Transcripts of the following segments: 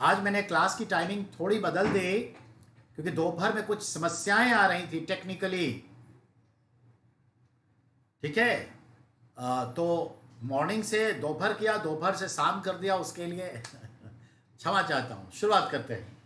आज मैंने क्लास की टाइमिंग थोड़ी बदल दी क्योंकि दोपहर में कुछ समस्याएं आ रही थी टेक्निकली। ठीक है। तो मॉर्निंग से दोपहर किया, दोपहर से शाम कर दिया, उसके लिए क्षमा चाहता हूँ। शुरुआत करते हैं।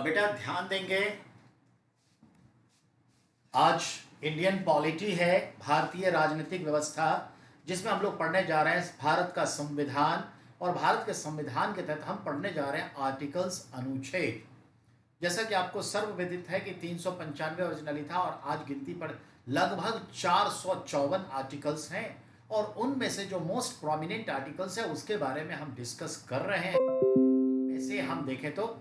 बेटा ध्यान देंगे, आज इंडियन पॉलिटी है, भारतीय राजनीतिक व्यवस्था, जिसमें हम लोग पढ़ने जा रहे हैं भारत का संविधान। और भारत के संविधान के तहत हम पढ़ने जा रहे हैं आर्टिकल्स, अनुच्छेद। जैसा कि आपको सर्वविदित है कि 395 ओरिजिनली था और आज गिनती पर लगभग 454 आर्टिकल्स हैं। और उनमें से जो मोस्ट प्रोमिनेंट आर्टिकल्स है उसके बारे में हम डिस्कस कर रहे हैं। ऐसे हम देखें तो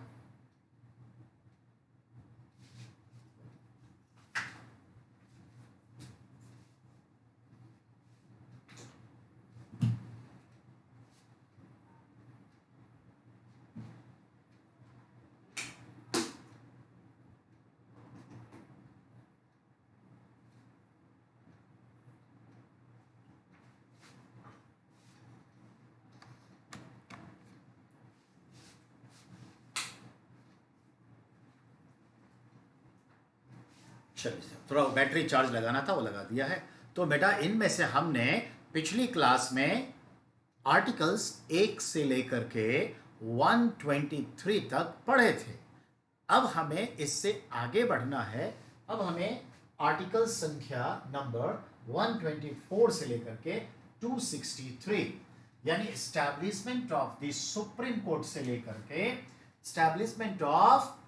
चलिए, थोड़ा बैटरी चार्ज लगाना था, वो लगा दिया है। तो बेटा इनमें से हमने पिछली क्लास में आर्टिकल्स 1 से लेकर के 123 तक पढ़े थे। अब हमें इससे आगे बढ़ना है। अब हमें आर्टिकल संख्या नंबर 124 से लेकर के 263 यानी establishment of the supreme court से लेकर के establishment of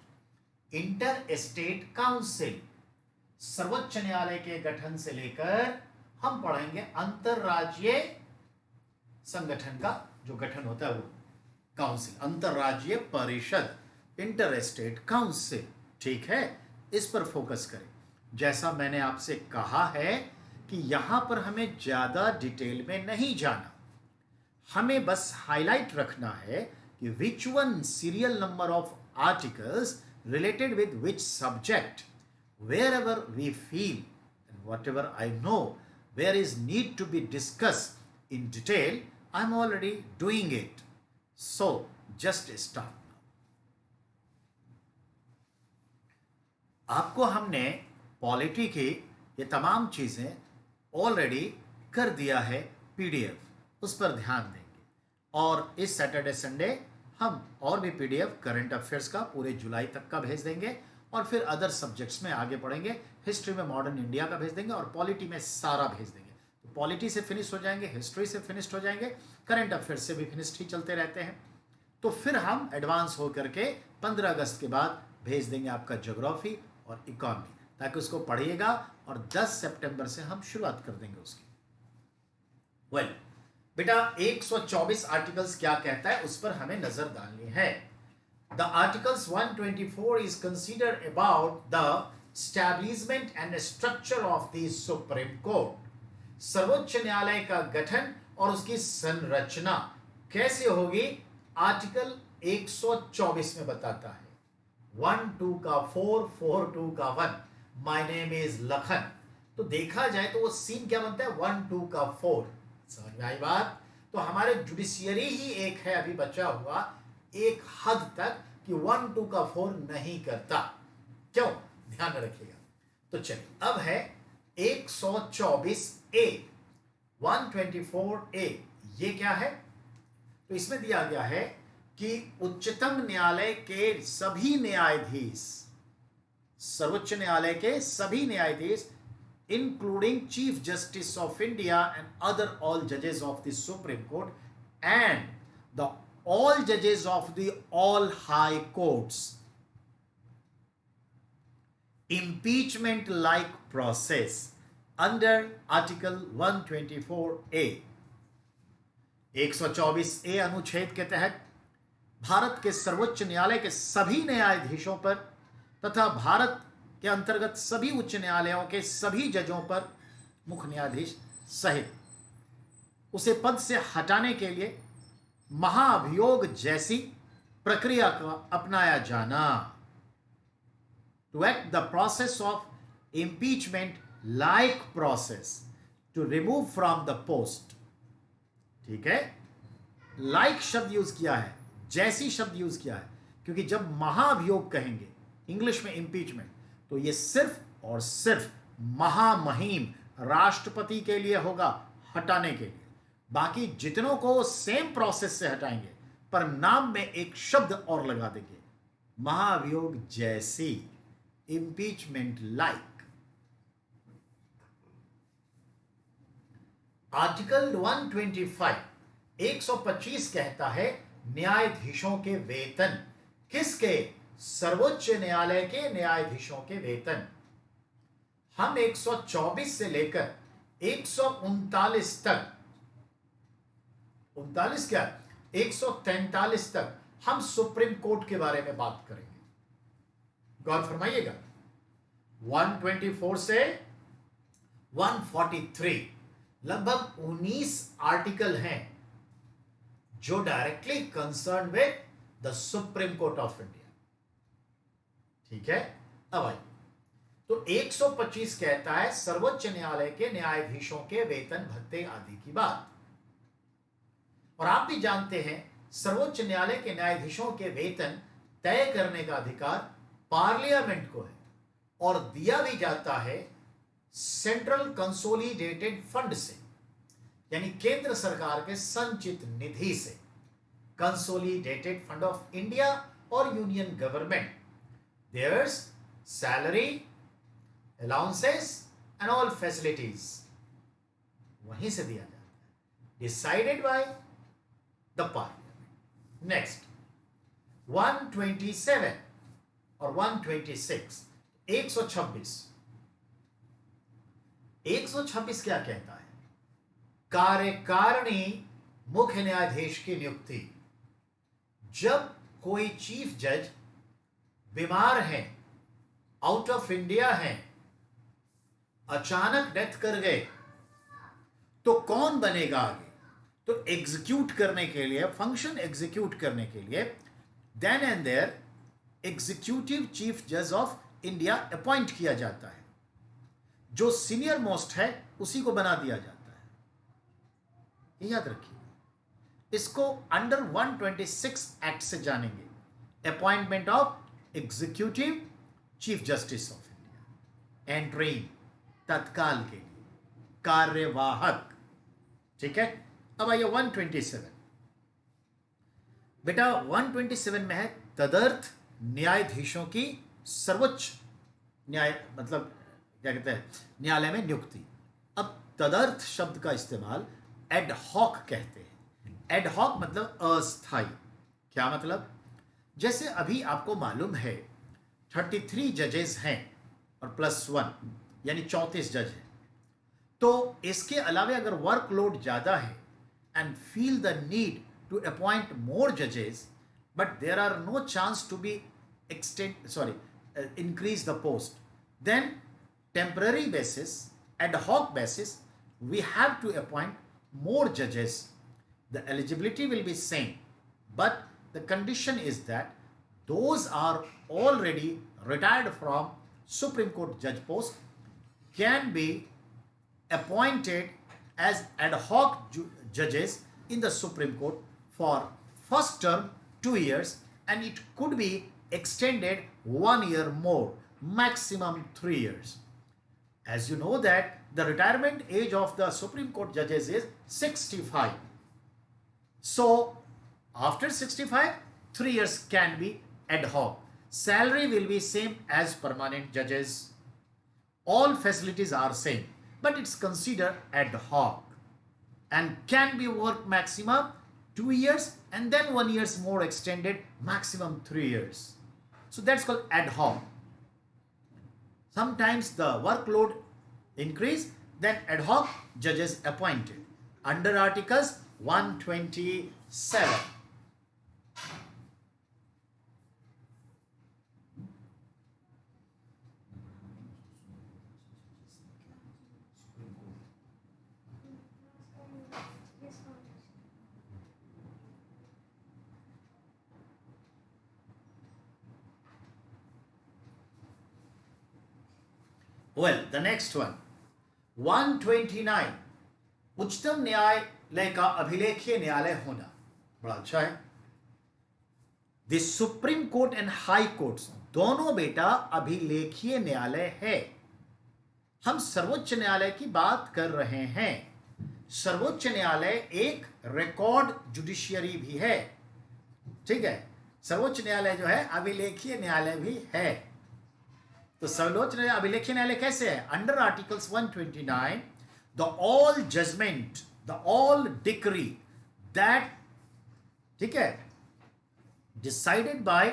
inter state council, सर्वोच्च न्यायालय के गठन से लेकर हम पढ़ेंगे अंतरराज्यीय संगठन का जो गठन होता है वो काउंसिल, अंतरराज्यीय परिषद, इंटर स्टेट काउंसिल। ठीक है, इस पर फोकस करें। जैसा मैंने आपसे कहा है कि यहां पर हमें ज्यादा डिटेल में नहीं जाना, हमें बस हाईलाइट रखना है कि which one serial number of articles related with which subject, wherever we feel and whatever I know where is need to be discussed in detail, I'm already doing it. So just start now. आपको हमने polity की ये तमाम चीजें already कर दिया है PDF, उस पर ध्यान देंगे। और इस सैटरडे संडे हम और भी पीडीएफ करंट अफेयर्स का पूरे जुलाई तक का भेज देंगे और फिर अदर सब्जेक्ट्स में आगे पढ़ेंगे। हिस्ट्री में मॉडर्न इंडिया का भेज देंगे और पॉलिटी में सारा भेज देंगे। तो पॉलिटी से फिनिश हो जाएंगे, हिस्ट्री से फिनिश हो जाएंगे, करंट अफेयर्स से भी फिनिश ही चलते रहते हैं। तो फिर हम एडवांस होकर के 15 अगस्त के बाद भेज देंगे आपका ज्योग्राफी और इकोनॉमी, ताकि उसको पढ़िएगा और 10 सितंबर से हम शुरुआत कर देंगे उसकी। वेल बेटा 124 आर्टिकल्स क्या कहता है उस पर हमें नजर डालनी है। The Articles 124 is considered about the establishment and structure of the Supreme Court. सर्वोच्च न्यायालय का गठन और उसकी संरचना कैसे होगी, आर्टिकल 124 में बताता है। 1 2 का 4, 4 2 का 1, माय नेम इज लखन। तो देखा जाए तो वो सीन क्या बनता है, 1 2 का 4। समझ में आई बात? तो हमारे जुडिशियरी ही एक है अभी बचा हुआ एक हद तक कि 1 2 का 4 नहीं करता। क्यों? ध्यान में रखिएगा। तो चलिए अब है 124 ए, 124 ए। ये क्या है? तो इसमें दिया गया है कि उच्चतम न्यायालय के सभी न्यायाधीश, सर्वोच्च न्यायालय के सभी न्यायाधीश including Chief Justice of India and other all judges of the Supreme Court and the all judges of the all high courts, impeachment like process under Article 124A, 124A अनुच्छेद के तहत भारत के सर्वोच्च न्यायालय के सभी न्यायाधीशों पर तथा भारत के अंतर्गत सभी उच्च न्यायालयों के सभी जजों पर, मुख्य न्यायाधीश सहित, उसे पद से हटाने के लिए महाभियोग जैसी प्रक्रिया का अपनाया जाना। To act the process of impeachment like process to remove from the post. ठीक है, लाइक शब्द यूज किया है, जैसी शब्द यूज किया है, क्योंकि जब महाभियोग कहेंगे इंग्लिश में इम्पीचमेंट, तो ये सिर्फ और सिर्फ महामहिम राष्ट्रपति के लिए होगा हटाने के लिए। बाकी जितनों को सेम प्रोसेस से हटाएंगे, पर नाम में एक शब्द और लगा देंगे, महाभियोग जैसी, इम्पीचमेंट लाइक। आर्टिकल 125 125 कहता है न्यायाधीशों के वेतन। किसके? सर्वोच्च न्यायालय के न्यायाधीशों के वेतन। हम 124 से लेकर 139 तक, 39 क्या, 143 तक हम सुप्रीम कोर्ट के बारे में बात करेंगे। गौर फरमाइएगा, 124 से 143 लगभग 19 आर्टिकल हैं जो directly concern with the supreme court of India. ठीक है, अब आइए, तो 125 कहता है सर्वोच्च न्यायालय के न्यायाधीशों के वेतन भत्ते आदि की बात। और आप भी जानते हैं सर्वोच्च न्यायालय के न्यायाधीशों के वेतन तय करने का अधिकार पार्लियामेंट को है और दिया भी जाता है सेंट्रल कंसोलिडेटेड फंड से, यानी केंद्र सरकार के संचित निधि से, कंसोलिडेटेड फंड ऑफ इंडिया और union government. There's salary, allowances and all facilities वहीं से दिया जाता है, decided by the parliament। Next 127 और 126, 126 क्या कहता है? कार्यकारिणी मुख्य न्यायाधीश की नियुक्ति। जब कोई चीफ जज बीमार हैं, आउट ऑफ इंडिया हैं, अचानक डेथ कर गए, तो कौन बनेगा आगे? तो एग्जीक्यूट करने के लिए, फंक्शन एग्जीक्यूट करने के लिए then and there executive chief जज ऑफ इंडिया अपॉइंट किया जाता है। जो सीनियर मोस्ट है उसी को बना दिया जाता है। ये याद रखिए, इसको अंडर 126 एक्ट से जानेंगे, appointment of executive chief justice of India, एंट्रीन, तत्काल के लिए, कार्यवाहक। ठीक है, अब आइए 127। बेटा 127 में है तदर्थ न्यायाधीशों की सर्वोच्च न्याय, मतलब क्या कहते हैं, न्यायालय में नियुक्ति। अब तदर्थ शब्द का इस्तेमाल एड हॉक कहते हैं। एड हॉक मतलब अस्थाई। क्या मतलब? जैसे अभी आपको मालूम है 33 जजेस हैं और +1 यानी 34 जज हैं। तो इसके अलावा अगर वर्कलोड ज़्यादा है and feel the need to appoint more जजेस but there are no chance to be increase the post, then temporary basis, ad hoc basis, we have to appoint more judges. The eligibility will be same, but the condition is that those are already retired from Supreme Court judge post can be appointed as ad hoc judges in the Supreme Court for first term 2 years, and it could be extended 1 year more, maximum 3 years. As you know that the retirement age of the Supreme Court judges is 65. So after 65, 3 years can be ad hoc. Salary will be same as permanent judges. All facilities are same, but it's considered ad hoc and can be work maximum 2 years and then 1 years more extended, maximum 3 years. So that's called ad hoc. Sometimes the workload increase, then ad hoc judges appointed under Articles 127. Well, the next one, 129, उच्चतम न्यायालय का अभिलेखीय न्यायालय होना बड़ा अच्छा है. The supreme court and high courts दोनों बेटा अभिलेखीय न्यायालय है. हम सर्वोच्च न्यायालय की बात कर रहे हैं. सर्वोच्च न्यायालय एक रिकॉर्ड जुडिशियरी भी है. ठीक है, सर्वोच्च न्यायालय जो है अभिलेखीय न्यायालय भी है. तो सर्वोच्च न्यायालय अभिलेखीय न्यायालय कैसे है? Under articles 129, the all judgment, the all decree that, ठीक है, decided by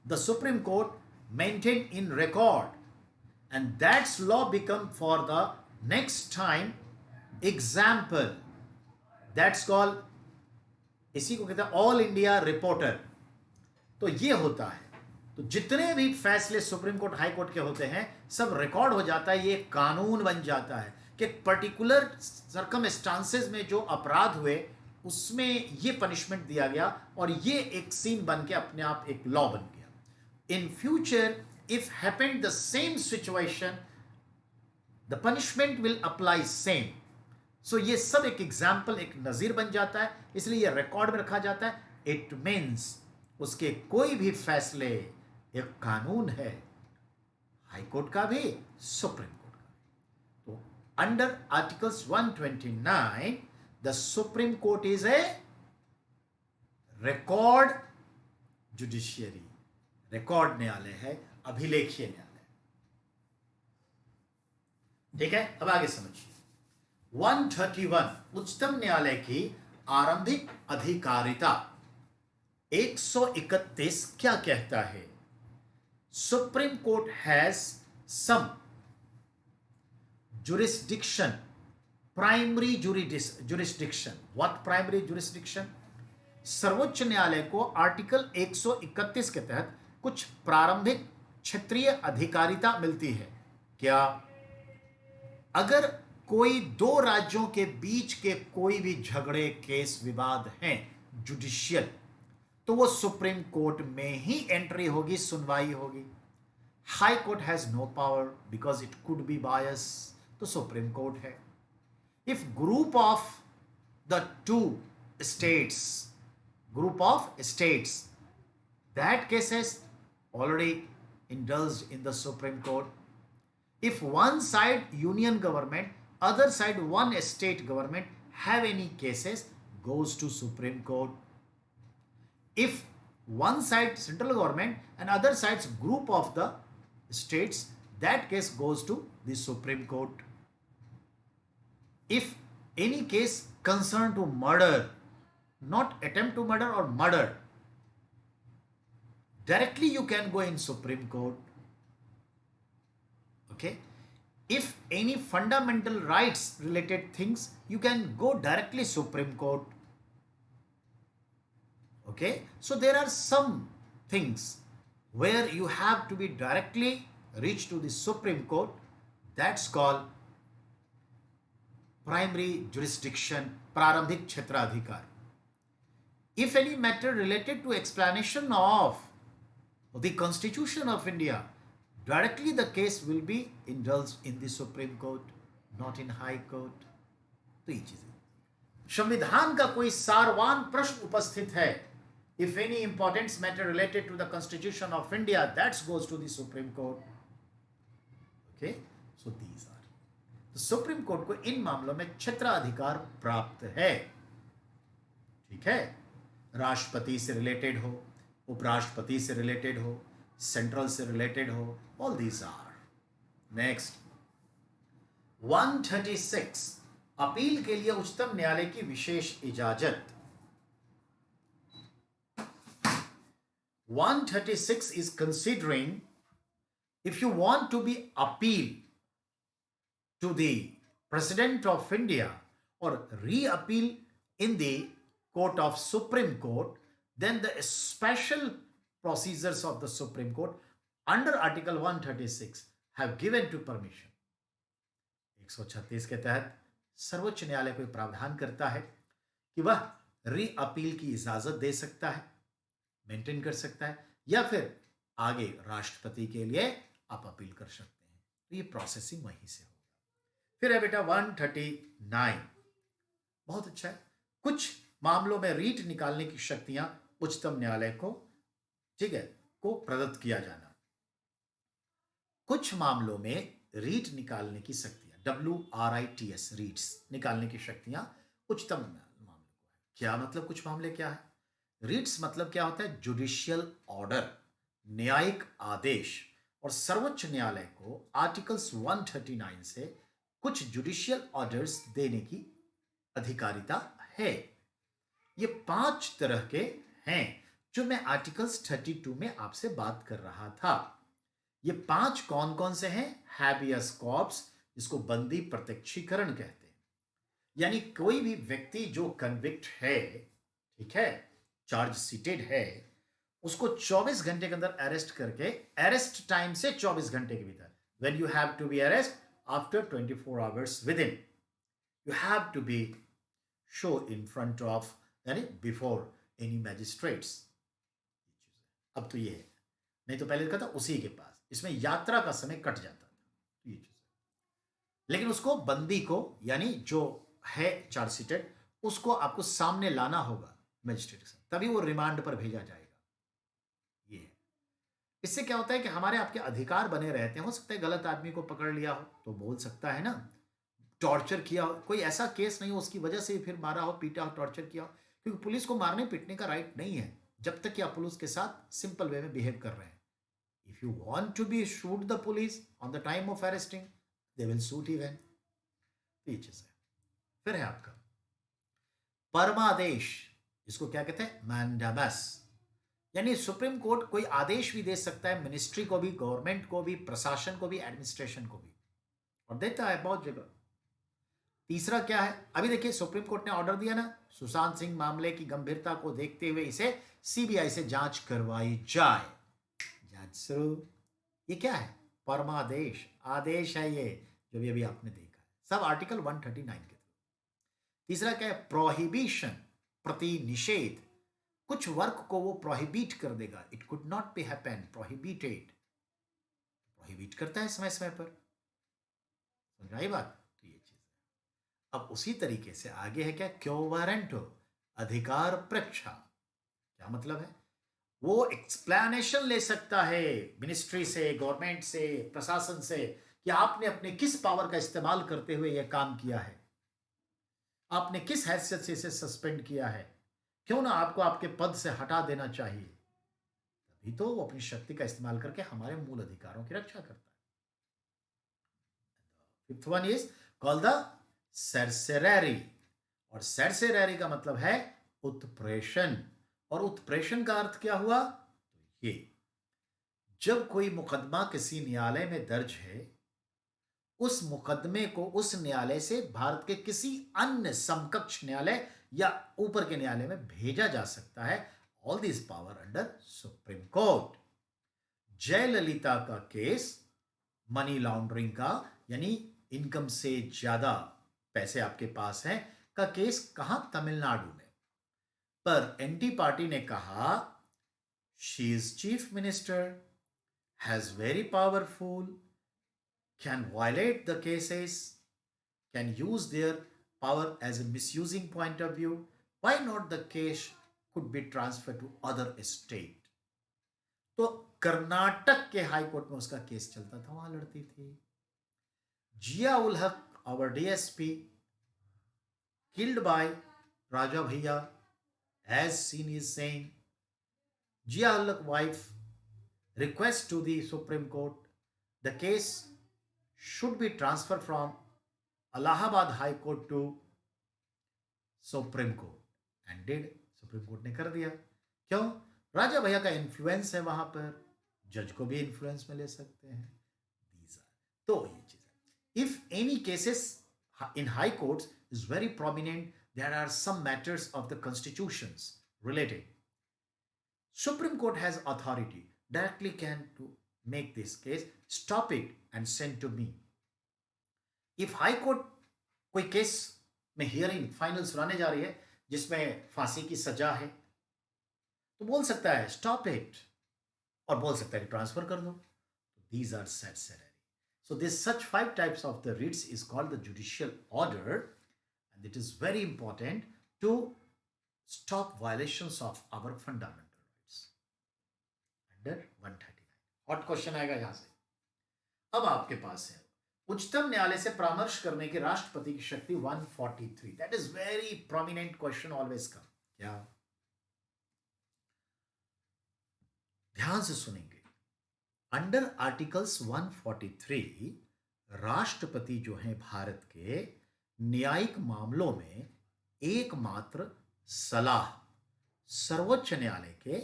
the supreme court maintain in record, and that's law become for the next time example. That's called, इसी को कहते हैं ऑल इंडिया रिपोर्टर. तो ये होता है. तो जितने भी फैसले सुप्रीम कोर्ट हाई कोर्ट के होते हैं सब रिकॉर्ड हो जाता है. ये कानून बन जाता है कि पर्टिकुलर सर्कमस्टांसेस में जो अपराध हुए उसमें ये पनिशमेंट दिया गया और ये एक सीन बन के अपने आप एक लॉ बन गया. In future if happened the same situation, the punishment will apply same. So ये सब एक एग्जाम्पल, एक नजीर बन जाता है, इसलिए ये रिकॉर्ड में रखा जाता है. इट मीन्स उसके कोई भी फैसले एक कानून है, हाई कोर्ट का भी, सुप्रीम कोर्ट का. तो under articles 129 the supreme court is a record judiciary, record न्यायालय है, अभिलेखीय न्यायालय. ठीक है, अब आगे समझिए. 131 उच्चतम न्यायालय की आरंभिक अधिकारिता. 131 क्या कहता है? Supreme court has some jurisdiction, primary jurisdiction. What primary jurisdiction? सर्वोच्च न्यायालय को आर्टिकल 131 के तहत कुछ प्रारंभिक क्षेत्रीय अधिकारिता मिलती है. क्या? अगर कोई दो राज्यों के बीच के कोई भी झगड़े, केस, विवाद हैं जुडिशियल, तो वो सुप्रीम कोर्ट में ही एंट्री होगी, सुनवाई होगी. High court has no power because it could be bias, तो सुप्रीम कोर्ट है. If group of the two states, group of states, that case is already indulged in the Supreme Court. If one side union government, other side one state government have any cases, goes to Supreme Court. If one side central government and other side's group of the states, that case goes to the Supreme Court. If any case concerned to murder, not attempt to murder or murder, directly you can go in Supreme Court. Okay, if any fundamental rights related things, you can go directly Supreme Court. Okay, so there are some things where you have to be directly reach to the Supreme Court. That's called primary jurisdiction, प्रारंभिक क्षेत्राधिकार. If any matter related to explanation of the Constitution of India, directly the case will be indulged in the Supreme Court, not in High Court. तो ये चीजें, संविधान का कोई सारवान प्रश्न उपस्थित है, if any important matter related to the Constitution of India, that goes to the Supreme Court. Okay, so these are, तो सुप्रीम कोर्ट को इन मामलों में क्षेत्राधिकार प्राप्त है. ठीक है, राष्ट्रपति से रिलेटेड हो, उपराष्ट्रपति से रिलेटेड हो, सेंट्रल से रिलेटेड हो, all these are. Next 136, appeal के लिए उच्चतम न्यायालय की विशेष इजाजत. 136 is considering if you want to be appeal to the President of India or re-appeal in the court of Supreme Court, then the special procedures of the Supreme Court under Article 136 have given to permission. 136 के तहत सर्वोच्च न्यायालय कोई प्रावधान करता है कि वह री अपील की इजाजत दे सकता है, मेंटेन कर सकता है, या फिर आगे राष्ट्रपति के लिए आप अपील कर सकते हैं. तो ये प्रोसेसिंग वहीं से होगा. फिर है बेटा 139, बहुत अच्छा है. कुछ मामलों में रीट निकालने की शक्तियां उच्चतम न्यायालय को, ठीक है, को प्रदत्त किया जाना. कुछ मामलों में रीट निकालने की शक्तियां, WRITS, रीट्स निकालने की शक्तियां उच्चतम मामले को है. क्या मतलब कुछ मामले क्या है? रीट्स मतलब क्या होता है? जुडिशियल ऑर्डर, न्यायिक आदेश. और सर्वोच्च न्यायालय को आर्टिकल्स 139 से कुछ जुडिशियल ऑर्डर्स देने की अधिकारिता है. ये 5 तरह के हैं जो मैं आर्टिकल्स 32 में आपसे बात कर रहा था. ये 5 कौन कौन से हैं? हैबियस कॉर्पस, जिसको बंदी प्रत्यक्षीकरण कहते हैं. यानी कोई भी व्यक्ति जो कन्विक्ट है, ठीक है, चार्ज सीटेड है, उसको 24 घंटे के अंदर अरेस्ट करके, अरेस्ट टाइम से 24 घंटे के भीतर, when you have to be arrest after 24 hours within, you have to be show in front of, यानी बिफोर एनी मैजिस्ट्रेट्स. अब तो ये है, नहीं तो पहले लिखा था उसी के पास, इसमें यात्रा का समय कट जाता था. तो ये चीज है. लेकिन उसको, बंदी को, यानी जो है चार्ज सीटेड, उसको आपको सामने लाना होगा मैजिस्ट्रेट से, तभी वो रिमांड पर भेजा जाएगा. ये है. इससे क्या होता है कि हमारे आपके अधिकार बने रहते हैं. हो सकता है गलत आदमी को पकड़ लिया हो तो बोल सकता है ना, टॉर्चर किया हो, कोई ऐसा केस नहीं हो उसकी वजह से फिर मारा हो, पीटा हो, टॉर्चर किया हो, क्योंकि पुलिस को मारने पीटने का राइट नहीं है जब तक कि आप पुलिस के साथ सिंपल वे में बिहेव कर रहे हैं. If you want to be shoot the police on the time of arresting, they will shoot even. ये चीज है. फिर है आपका परमादेश, इसको क्या कहते हैं? मैंडामस. यानी सुप्रीम कोर्ट कोई आदेश भी दे सकता है, मिनिस्ट्री को भी, गवर्नमेंट को भी, प्रशासन को भी, एडमिनिस्ट्रेशन को भी, और देता है बहुत जगह. तीसरा क्या है? अभी देखिए सुप्रीम कोर्ट ने ऑर्डर दिया ना, सुशांत सिंह मामले की गंभीरता को देखते हुए इसे सीबीआई से जांच करवाई जाए. जांच शुरू. ये क्या है? परमादेश, आदेश है ये, जो भी अभी आपने देखा है, सब आर्टिकल 139 के थ्रू. तीसरा क्या है? प्रोहिबिशन, प्रति निषेध. कुछ वर्क को वो प्रोहिबिट कर देगा. It could not be happen, prohibited, prohibit करता है समय समय पर. समझ आई बात? तो ये चीज है. अब उसी तरीके से आगे है क्या? क्यो वारंटो, अधिकार प्रक्षा. क्या मतलब है? वो एक्सप्लेनेशन ले सकता है मिनिस्ट्री से, गवर्नमेंट से, प्रशासन से, कि आपने अपने किस पावर का इस्तेमाल करते हुए यह काम किया है, आपने किस हैसियत से इसे सस्पेंड किया है, क्यों ना आपको आपके पद से हटा देना चाहिए. तभी तो वो अपनी शक्ति का इस्तेमाल करके हमारे मूल अधिकारों की रक्षा करता है. Fifth one is called the certiorari. और सरसेरेरी का मतलब है उत्प्रेषण. और उत्प्रेषण का अर्थ क्या हुआ? तो ये, जब कोई मुकदमा किसी न्यायालय में दर्ज है, उस मुकदमे को उस न्यायालय से भारत के किसी अन्य समकक्ष न्यायालय या ऊपर के न्यायालय में भेजा जा सकता है. All this power under supreme court. Jayalalithaa का केस, मनी लॉन्ड्रिंग का, यानी इनकम से ज्यादा पैसे आपके पास हैं, का केस कहां? तमिलनाडु में. पर एंटी पार्टी ने कहा She is chief minister, has very powerful, can violate the cases, can use their power as a misusing point of view. Why not the case could be transferred to other state? तो कर्नाटक के high court में उसका case चलता था, वहां लड़ती थी. जिया ul Haq, our DSP, killed by Raja Bhaiya, as seen is saying. Jia ul Haq wife request to the Supreme Court the case should be transferred from Allahabad High Court to Supreme Court and did. Supreme Court ने कर दिया. क्यों? राजा भैया का influence है वहां पर, जज को भी इन्फ्लुएंस में ले सकते हैं. These are, तो ये चीज है. If any cases in high courts is very prominent, there are some matters of the constitutions related. Supreme Court has authority directly can to make this case, stop it and send to me. If High Court कोई case में hearing final सुनाने जा रही है जिसमें फांसी की सजा है, तो बोल सकता है स्टॉप इट, और बोल सकता है ट्रांसफर कर दो. These are set. So this such 5 types of the writs is called the judicial order, and it is very important to stop violations of our fundamental rights under 139. Hot question आएगा यहां से. अब आपके पास है उच्चतम न्यायालय से परामर्श करने की राष्ट्रपति की शक्ति 143. That is very prominent question always come. क्या? ध्यान से सुनेंगे. अंडर आर्टिकल्स 143 राष्ट्रपति जो हैं भारत के न्यायिक मामलों में एकमात्र सलाह सर्वोच्च न्यायालय के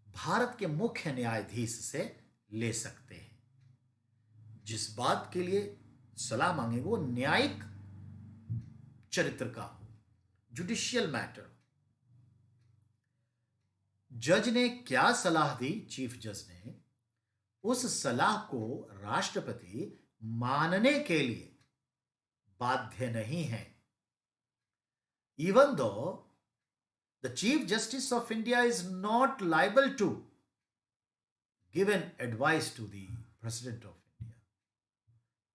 भारत के मुख्य न्यायाधीश से ले सकते हैं. जिस बात के लिए सलाह मांगे वो न्यायिक चरित्र का हो, जुडिशियल मैटर. जज ने क्या सलाह दी, चीफ जज ने, उस सलाह को राष्ट्रपति मानने के लिए बाध्य नहीं है. Even though the chief justice of India is not liable to give an advice to the president of India.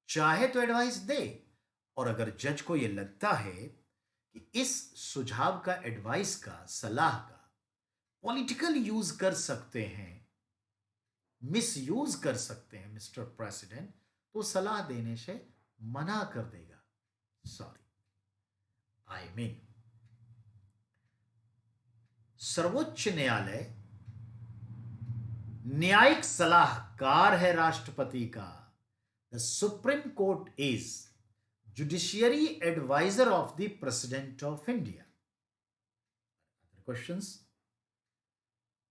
चाहे तो एडवाइस दे, और अगर जज को यह लगता है कि इस सुझाव का, एडवाइस का, सलाह का पॉलिटिकल यूज कर सकते हैं, मिस यूज कर सकते हैं मिस्टर प्रेसिडेंट, तो सलाह देने से मना कर देगा. सॉरी, आई मीन सर्वोच्च न्यायालय न्यायिक सलाहकार है राष्ट्रपति का. The supreme court is judiciary adviser of the president of India. Questions.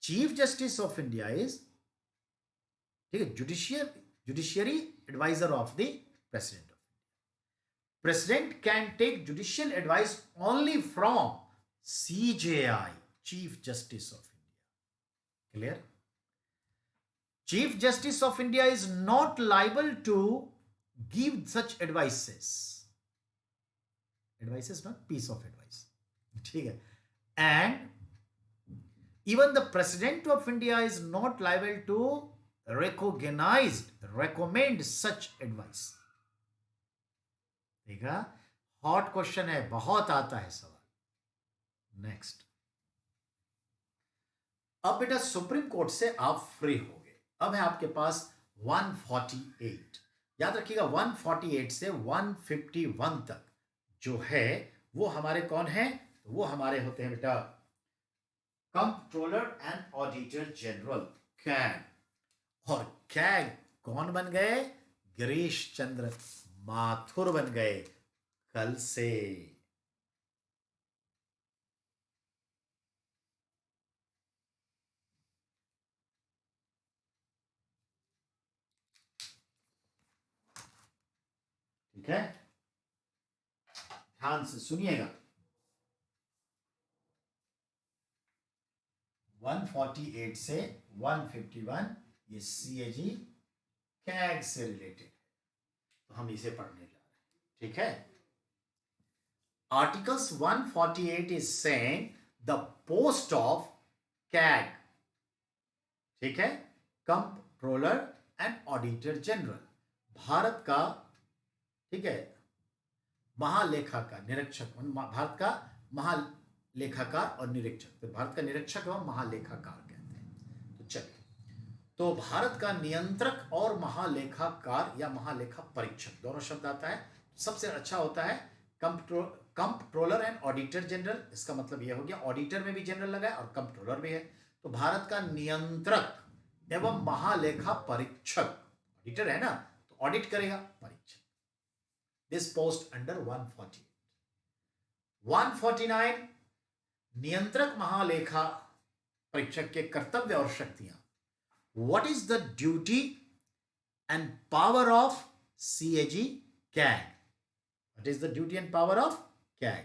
Chief justice of India is, ठीक है, judiciary adviser of the president of India. President can take judicial advice only from CJI, chief justice of India. Clear? Chief justice of India is not liable to give such advices. Not piece of advice. ठीक है. And even the president of India is not liable to recommend such advice. देखा, hot question है, बहुत आता है सवाल. Next. अब बेटा सुप्रीम कोर्ट से आप फ्री हो गए. अब है आपके पास 148. याद रखिएगा 148 से 151 तक जो है वो हमारे कौन है? वो हमारे होते हैं बेटा controller and auditor general, CAG. और कैग कौन बन गए? गिरीश चंद्र माथुर बन गए कल से. ठीक है, ध्यान से सुनिएगा. 148 से 151 ये CAG कैग से रिलेटेड, तो हम इसे पढ़ने जा रहे हैं. ठीक है. Articles 148 is saying the post of CAG ठीक है, comptroller and auditor general, Bharat का, ठीक है, महालेखाकार निरीक्षक, भारत का महालेखाकार और निरीक्षक, तो भारत का निरीक्षक एवं महालेखाकार कहते हैं। तो चलिए, तो भारत का नियंत्रक और महालेखाकार या महालेखा परीक्षक दोनों शब्द आता है। सबसे अच्छा होता है कंप्ट्रोलर एंड ऑडिटर जनरल, इसका मतलब यह हो गया ऑडिटर में भी जनरल लगा है और कंप्ट्रोलर भी है। तो भारत का नियंत्रक एवं महालेखा परीक्षक, ऑडिटर है ना तो ऑडिट करेगा, परीक्षक। This post under 148। 149 नियंत्रक महालेखा परीक्षक के कर्तव्य और शक्तियां। What is the duty and power of CAG CAG? What is the duty and power of CAG?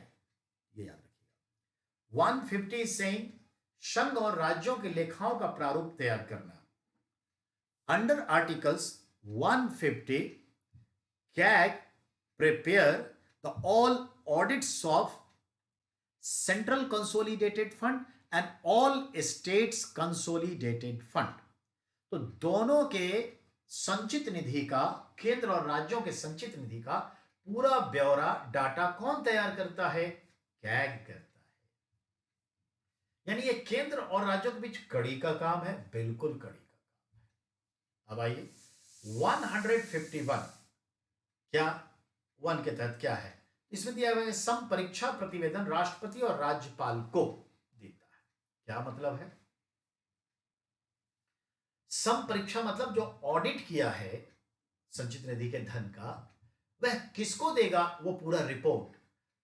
ये याद रखिएगा। 150 saying संघ और राज्यों के लेखाओं का प्रारूप तैयार करना। Under Articles 150, CAG prepare the all audits of Central Consolidated Fund and all States Consolidated Fund। तो दोनों के संचित निधि का, केंद्र और राज्यों के संचित निधि का पूरा ब्यौरा डाटा कौन तैयार करता है? कैग करता है। यानी ये केंद्र और राज्यों के बीच कड़ी का काम है, बिल्कुल कड़ी का काम है। अब आइए 151 क्या 1 के तहत क्या है? इसमें दिया हुआ है सम परीक्षा प्रतिवेदन राष्ट्रपति और राज्यपाल को देता है। क्या मतलब है? सम परीक्षा मतलब जो ऑडिट किया है संचित निधि के धन का, वह किसको देगा वो पूरा रिपोर्ट।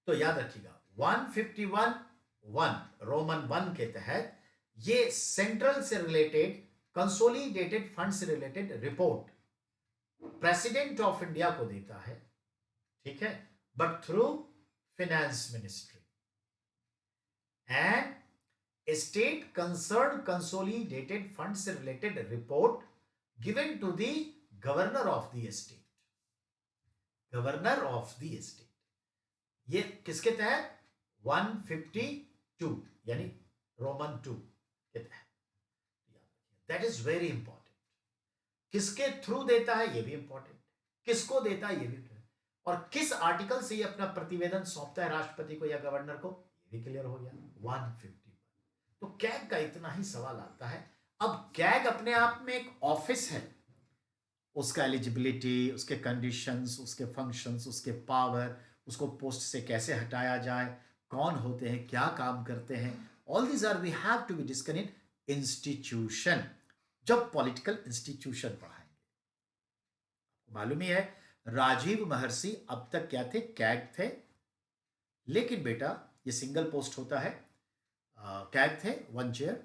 तो याद रखिएगा 151(1) रोमन 1 के तहत ये सेंट्रल से रिलेटेड, कंसोलिडेटेड फंड से related report president of India को देता है, ठीक है, but through finance ministry. And state concern consolidated fund से related report given to the governor of the state, governor of the state. ये किसके तहत? 152 यानी रोमन 2 के तहत। That is very important. किसके थ्रू देता है ये भी इंपॉर्टेंट, किसको देता है ये भी, और किस आर्टिकल से ये अपना प्रतिवेदन सौंपता है राष्ट्रपति को या गवर्नर को, ये भी क्लियर हो गया। 151। तो कैग का इतना ही सवाल आता है। अब कैग अपने आप में एक ऑफिस है, उसका एलिजिबिलिटी, उसके कंडीशंस, उसके फंक्शंस, उसके पावर, उसको पोस्ट से कैसे हटाया जाए, कौन होते हैं, क्या काम करते हैं, all these are we have to be discuss in institution, जब पॉलिटिकल इंस्टीट्यूशन पढ़ाएंगे। मालूम ही है राजीव महर्षि अब तक क्या थे? कैग थे। लेकिन बेटा ये सिंगल पोस्ट होता है, कैग थे 1 चेयर।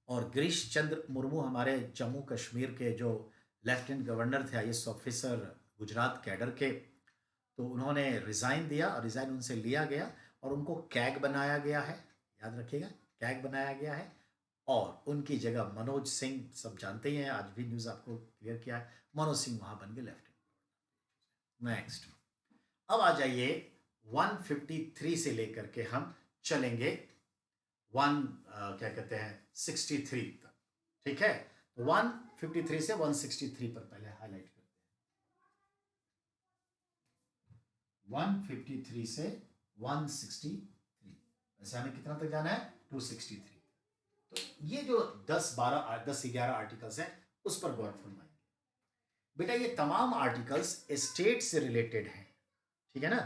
और गिरीश चंद्र मुर्मू हमारे जम्मू कश्मीर के जो लेफ्टिनेंट गवर्नर थे, आईएएस ऑफिसर गुजरात कैडर के, तो उन्होंने रिजाइन दिया और रिजाइन उनसे लिया गया और उनको कैग बनाया गया है। याद रखिएगा कैग बनाया गया है। और उनकी जगह मनोज सिंह, सब जानते ही हैं, आज भी न्यूज़ आपको क्लियर किया है, मनोज सिंह वहां बन गए लेफ्टिनेंट। नेक्स्ट, अब आ जाइए 153 से लेकर के हम चलेंगे क्या कहते हैं 63 तक, ठीक है। 153 से 163 पर पहले हाईलाइट करते हैं। 153 से 163, वैसे हमें कितना तक जाना है? 263। तो ये जो 10-11 आर्टिकल्स हैं उस पर गौर फरमाइए। बेटा ये तमाम आर्टिकल्स स्टेट से रिलेटेड हैं, ठीक है ना,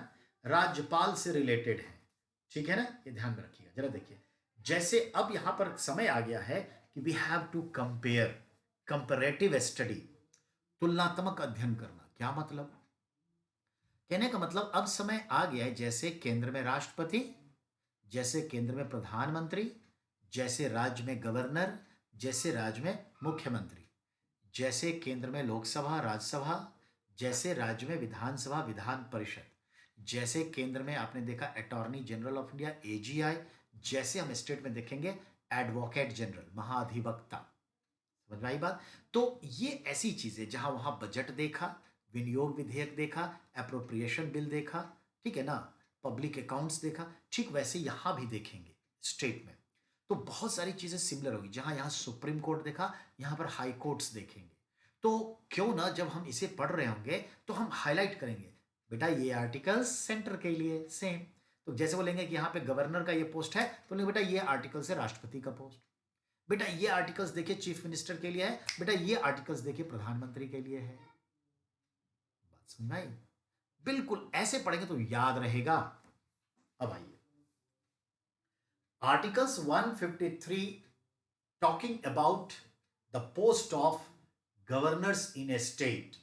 राज्यपाल से रिलेटेड है, ठीक है ना, ये ध्यान में रखिएगा। जरा देखिए, जैसे अब यहां पर समय आ गया है कि we have to compare, comparative study, तुलनात्मक अध्ययन करना। क्या मतलब? कहने का मतलब अब समय आ गया है, जैसे केंद्र में राष्ट्रपति, जैसे केंद्र में प्रधानमंत्री, जैसे राज्य में गवर्नर, जैसे राज्य में मुख्यमंत्री, जैसे केंद्र में लोकसभा राज्यसभा, जैसे राज्य में विधानसभा विधान परिषद, जैसे केंद्र में आपने देखा attorney general of India AGI, जैसे हम स्टेट में देखेंगे एडवोकेट जनरल महाधिवक्ता। समझ में आई बात? तो ये ऐसी चीजें जहां वहां बजट देखा, विनियोग विधेयक देखा, एप्रोप्रिएशन बिल देखा, ठीक है ना, पब्लिक अकाउंट्स देखा, ठीक वैसे यहां भी देखेंगे स्टेट में। तो बहुत सारी चीजें सिमिलर होगी। जहां यहां सुप्रीम कोर्ट देखा, यहां पर हाई कोर्ट्स देखेंगे। तो क्यों ना जब हम इसे पढ़ रहे होंगे तो हम हाईलाइट करेंगे, बेटा ये आर्टिकल्स सेंटर के लिए सेम। तो जैसे बोलेंगे कि यहाँ पे गवर्नर का ये पोस्ट है, तो बोलेंगे बेटा ये आर्टिकल्स है राष्ट्रपति का पोस्ट। बेटा ये आर्टिकल्स देखिए चीफ मिनिस्टर के लिए है, बेटा ये आर्टिकल्स देखिए प्रधानमंत्री के लिए है। बात समझ में आई? बिल्कुल ऐसे पढ़ेंगे तो याद रहेगा। अब आइए articles 153 talking about the post of governors in A state.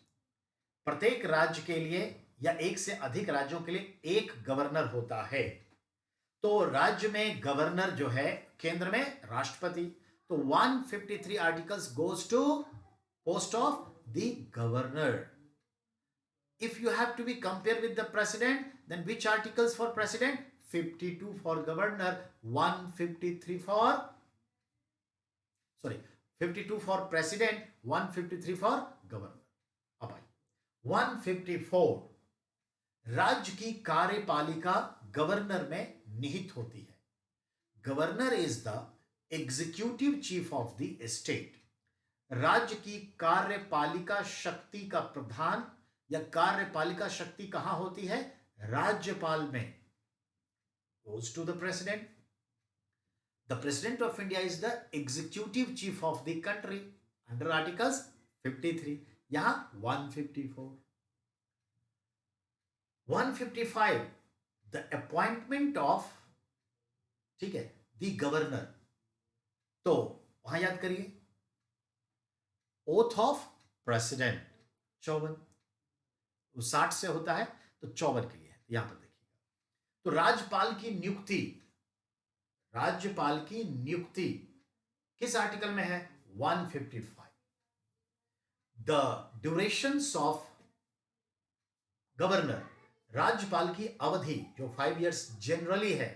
प्रत्येक राज्य के लिए या एक से अधिक राज्यों के लिए एक गवर्नर होता है। तो राज्य में गवर्नर जो है, केंद्र में राष्ट्रपति। तो 153 articles goes to post of the governor. If you have to be compared with the president, then which articles for president? 52 for governor, 153 for, sorry, 52 for president, 153 for governor. अब आई 154, राज्य की कार्यपालिका गवर्नर में निहित होती है। Governor is the executive chief of the state. राज्य की कार्यपालिका शक्ति का प्रधान या कार्यपालिका शक्ति कहां होती है? राज्यपाल में। Goes to the president. The president of India is the executive chief of the country under articles 53. यहां 154. 155, the appointment of, ठीक है, the governor। तो वहां याद करिए ओथ ऑफ प्रेसिडेंट 54, 60 से होता है तो 54 के लिए है। यहां पर देखिएगा। तो राज्यपाल की नियुक्ति, राज्यपाल की नियुक्ति किस आर्टिकल में है? 155। द ड्यूरेशंस ऑफ गवर्नर, राज्यपाल की अवधि जो 5 इयर्स जनरली है,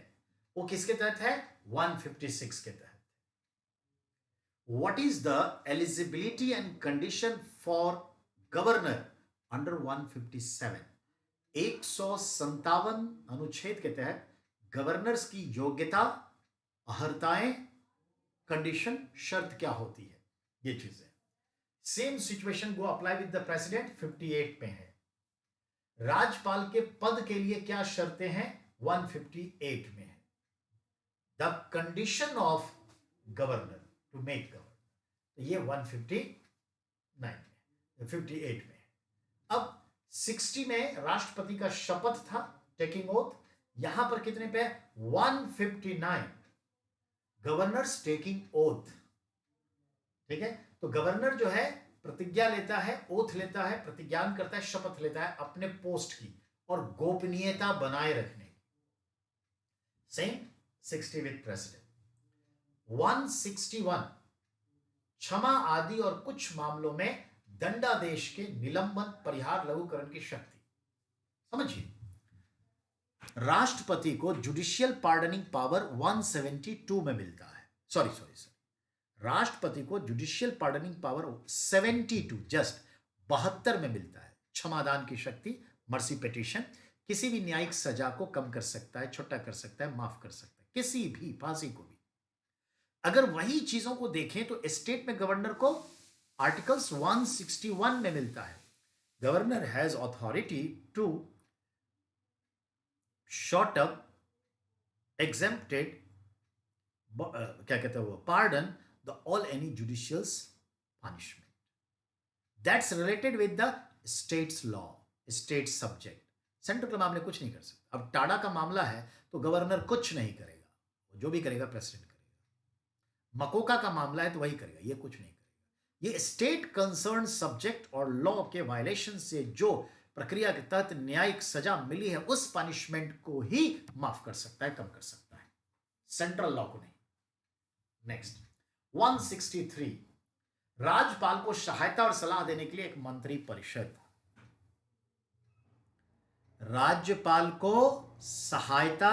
वो किसके तहत है? 156 के तहत। What is the eligibility and condition for governor under 157? 157 अनुच्छेद के तहत गवर्नर्स की योग्यता, अहर्ताएं, कंडीशन, शर्त क्या होती है, ये चीजें। Same situation go apply with the president 58 में है। राज्यपाल के पद के लिए क्या शर्तें हैं? 158 में है। The condition of governor to make governor, ये 159 में, 58 में। अब 60 में राष्ट्रपति का शपथ था, टेकिंग ओथ। यहां पर कितने पे? 159 गवर्नर्स टेकिंग ओथ। ठीक है, तो गवर्नर जो है प्रतिज्ञा लेता है, ओथ लेता है, प्रतिज्ञान करता है, शपथ लेता है अपने पोस्ट की और गोपनीयता बनाए रखने की। Same 60 with president. 161 क्षमा आदि और कुछ मामलों में दंडादेश के निलंबन, परिहार, लघुकरण की शक्ति। समझिए, राष्ट्रपति को जुडिशियल पार्डनिंग पावर 172 में मिलता है। सॉरी, राष्ट्रपति को जुडिशियल पार्डनिंग पावर 72, जस्ट 72 में मिलता है। क्षमादान की शक्ति, मर्सी पिटीशन, किसी भी न्यायिक सजा को कम कर सकता है, छोटा कर सकता है, माफ कर सकता है, किसी भी फांसी को भी। अगर वही चीजों को देखें तो स्टेट में गवर्नर को आर्टिकल्स 161 में मिलता है। Governor has authority to short up, exempted, क्या कहते हैं वो, pardon the all any judicial punishment that's related with the states law, state subject. Central के मामले कुछ नहीं कर सकते। अब टाडा का मामला है तो गवर्नर कुछ नहीं करेगा, जो भी करेगा प्रेसिडेंट करेगा। मकोका का मामला है तो वही करेगा, ये कुछ नहीं करेगा। ये स्टेट कंसर्न सब्जेक्ट और लॉ के वायलेशन से जो प्रक्रिया के तहत न्यायिक सजा मिली है, उस पनिशमेंट को ही माफ कर सकता है, कम कर सकता है, सेंट्रल लॉ को नहीं। नेक्स्ट 163, राज्यपाल को सहायता और सलाह देने के लिए एक मंत्री परिषद। राज्यपाल को सहायता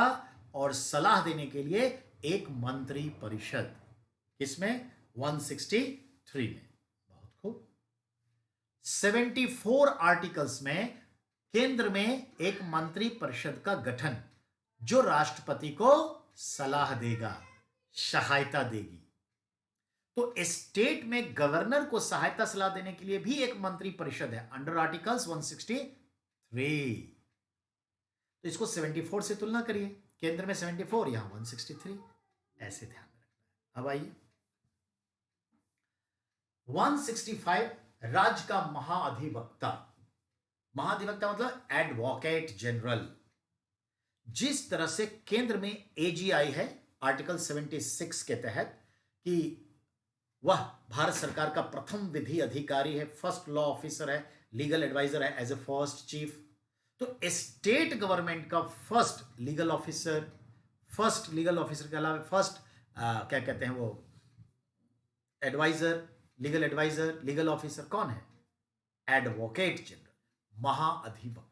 और सलाह देने के लिए एक मंत्री परिषद, किसमें? 163 में। बहुत खूब। 74 आर्टिकल्स में केंद्र में एक मंत्री परिषद का गठन जो राष्ट्रपति को सलाह देगा, सहायता देगी। तो स्टेट में गवर्नर को सहायता सलाह देने के लिए भी एक मंत्री परिषद है अंडर आर्टिकल्स 163। तो इसको 74 से तुलना करिए, केंद्र में 74, यहां 163, ऐसे ध्यान में रखना है। अब आइए 165, राज्य का महाधिवक्ता। महाधिवक्ता मतलब एडवोकेट जनरल। जिस तरह से केंद्र में एजीआई है आर्टिकल 76 के तहत कि वह भारत सरकार का प्रथम विधि अधिकारी है, फर्स्ट लॉ ऑफिसर है, लीगल एडवाइजर है एज ए फर्स्ट चीफ। तो स्टेट गवर्नमेंट का फर्स्ट लीगल ऑफिसर के अलावा फर्स्ट क्या कहते हैं वो एडवाइजर, लीगल ऑफिसर कौन है? एडवोकेट जनरल, महाअधिवक्ता।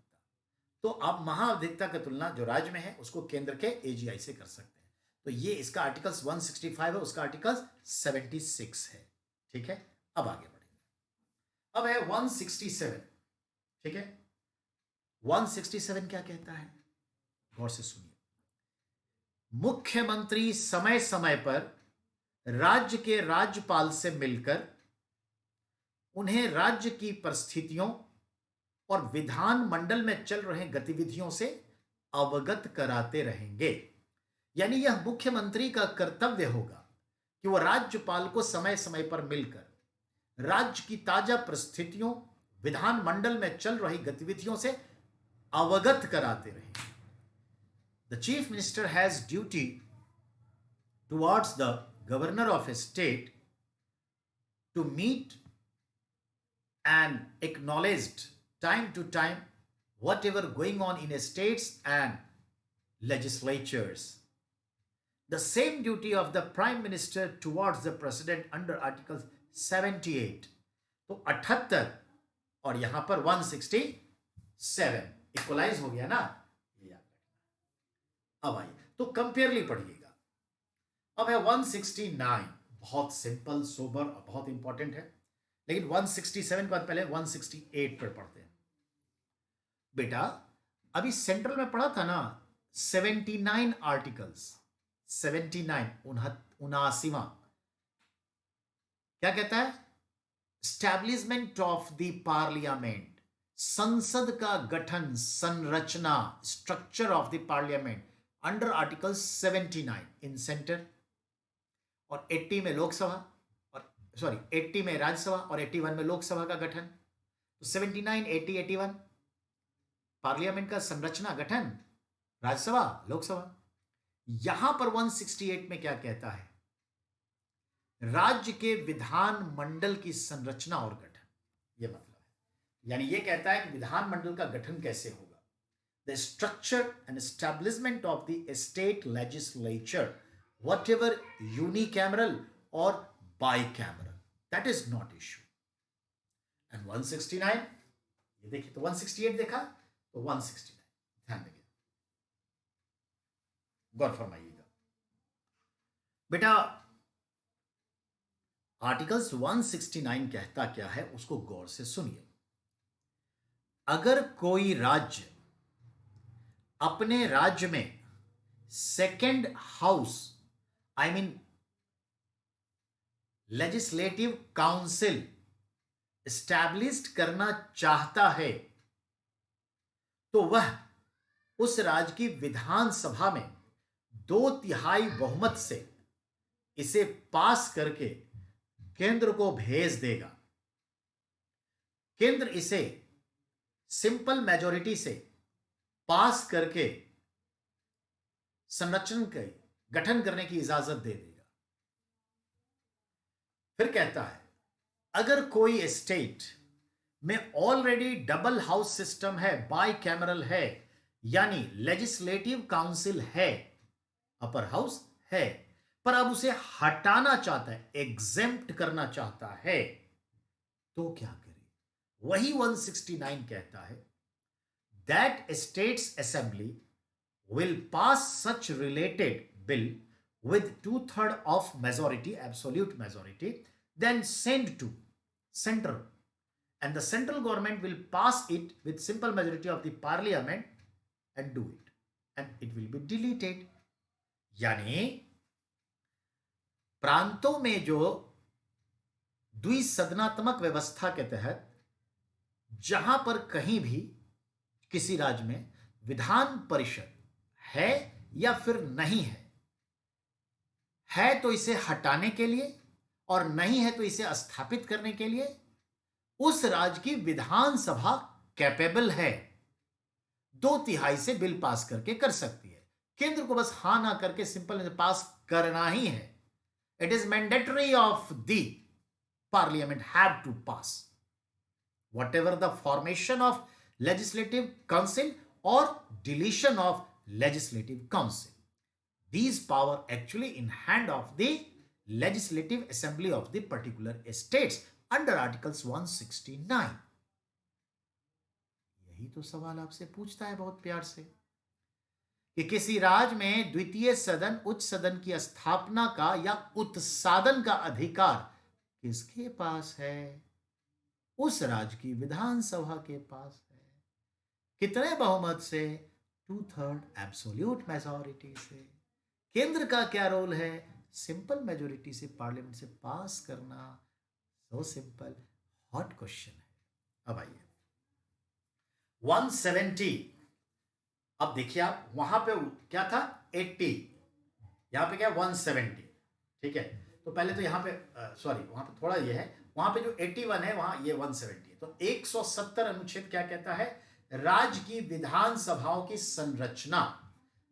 तो आप महाअधिवक्ता की तुलना जो राज्य में है उसको केंद्र के एजीआई से कर सकते हैं। तो ये इसका आर्टिकल्स 165 है, उसका आर्टिकल्स 76 है। ठीक है, अब आगे बढ़ेंगे। अब है 167। ठीक है, 167 क्या कहता है, गौर से सुनिए। मुख्यमंत्री समय समय पर राज्य के राज्यपाल से मिलकर उन्हें राज्य की परिस्थितियों और विधान मंडल में चल रहे गतिविधियों से अवगत कराते रहेंगे। यानी यह मुख्यमंत्री का कर्तव्य होगा कि वह राज्यपाल को समय समय पर मिलकर राज्य की ताजा परिस्थितियों, विधान मंडल में चल रही गतिविधियों से अवगत कराते रहेंगे। The chief minister has duty towards the governor of a state to meet and acknowledged time to time whatever going on in states and legislatures. The same duty of the prime minister towards the president under article 78. तो 78 और यहां पर 167 equalise हो गया ना, ये याद रखना। अब आइए तो कंपेयरली पढ़िएगा। अब है 169, बहुत सिंपल, सोबर और बहुत इंपॉर्टेंट है। लेकिन 167 के बाद पहले 168 पर पढ़ते हैं। बेटा अभी सेंट्रल में पढ़ा था ना 79 आर्टिकल्स, 79 79वां क्या कहता है? स्टैब्लिशमेंट ऑफ द पार्लियामेंट, संसद का गठन, संरचना, structure of the parliament under article 79 in centre, और 80 में लोकसभा, 80 में राज्यसभा और 81 में लोकसभा का गठन। तो 79, 80, 81 पार्लियामेंट का संरचना, गठन, राज्यसभा, लोकसभा। यहां पर 168 में क्या कहता है? राज्य के विधान मंडल की संरचना और गठन, यह मतलब है। यानी यह कहता है कि विधान मंडल का गठन कैसे होगा। The structure and establishment of the state legislature, what ever unicameral और bicameral, that is not issue. And 169 ये देखिए, तो 168 देखा, तो 169 ध्यान देंगे, गौर फरमाइएगा बेटा। आर्टिकल्स 169 कहता क्या है उसको गौर से सुनिए। अगर कोई राज्य अपने राज्य में second house, I mean legislative council established करना चाहता है, तो वह उस राज्य की विधानसभा में 2/3 बहुमत से इसे पास करके केंद्र को भेज देगा। केंद्र इसे सिंपल मेजॉरिटी से पास करके संरचना के गठन करने की इजाजत दे देगा। फिर कहता है अगर कोई स्टेट में ऑलरेडी डबल हाउस सिस्टम है, बाई कैमरल है, यानी लेजिस्लेटिव काउंसिल है, अपर हाउस है, पर अब उसे हटाना चाहता है, एग्जेम्प्ट करना चाहता है, तो क्या करे? वही 169 कहता है that states assembly will pass such related bill with 2/3 of majority, absolute majority, then send to central, and the central government will pass it with simple majority of the parliament and do it, and it will be deleted. यानी प्रांतों में जो द्विसदनात्मक व्यवस्था के तहत जहां पर कहीं भी किसी राज्य में विधान परिषद है या फिर नहीं है तो इसे हटाने के लिए और नहीं है तो इसे स्थापित करने के लिए उस राज्य की विधानसभा कैपेबल है, 2/3 से बिल पास करके कर सकती है। केंद्र को बस हां ना करके सिंपल पास करना ही है। It is mandatory of the parliament have to pass whatever the formation of legislative council or deletion of legislative council. These power actually in hand of the legislative assembly of the particular states under articles 169. यही तो सवाल आपसे पूछता है बहुत प्यार से कि किसी राज्य में द्वितीय सदन उच्च सदन की स्थापना का या उत्सादन का अधिकार किसके पास है? उस राज्य की विधानसभा के पास है। कितने बहुमत से? 2/3 एब्सोल्यूट मेजॉरिटी से। केंद्र का क्या रोल है? सिंपल मेजॉरिटी से पार्लियामेंट से पास करना। सो सिंपल, हॉट क्वेश्चन है। अब आइए 170। अब देखिए आप वहां पे क्या था 80, यहां पे क्या 170। ठीक है, तो पहले तो यहां पे सॉरी वहां पे थोड़ा ये है, वहां पे जो 81 है वहां ये 170 है। तो 170 अनुच्छेद क्या कहता है? राज्य की विधानसभाओं की संरचना,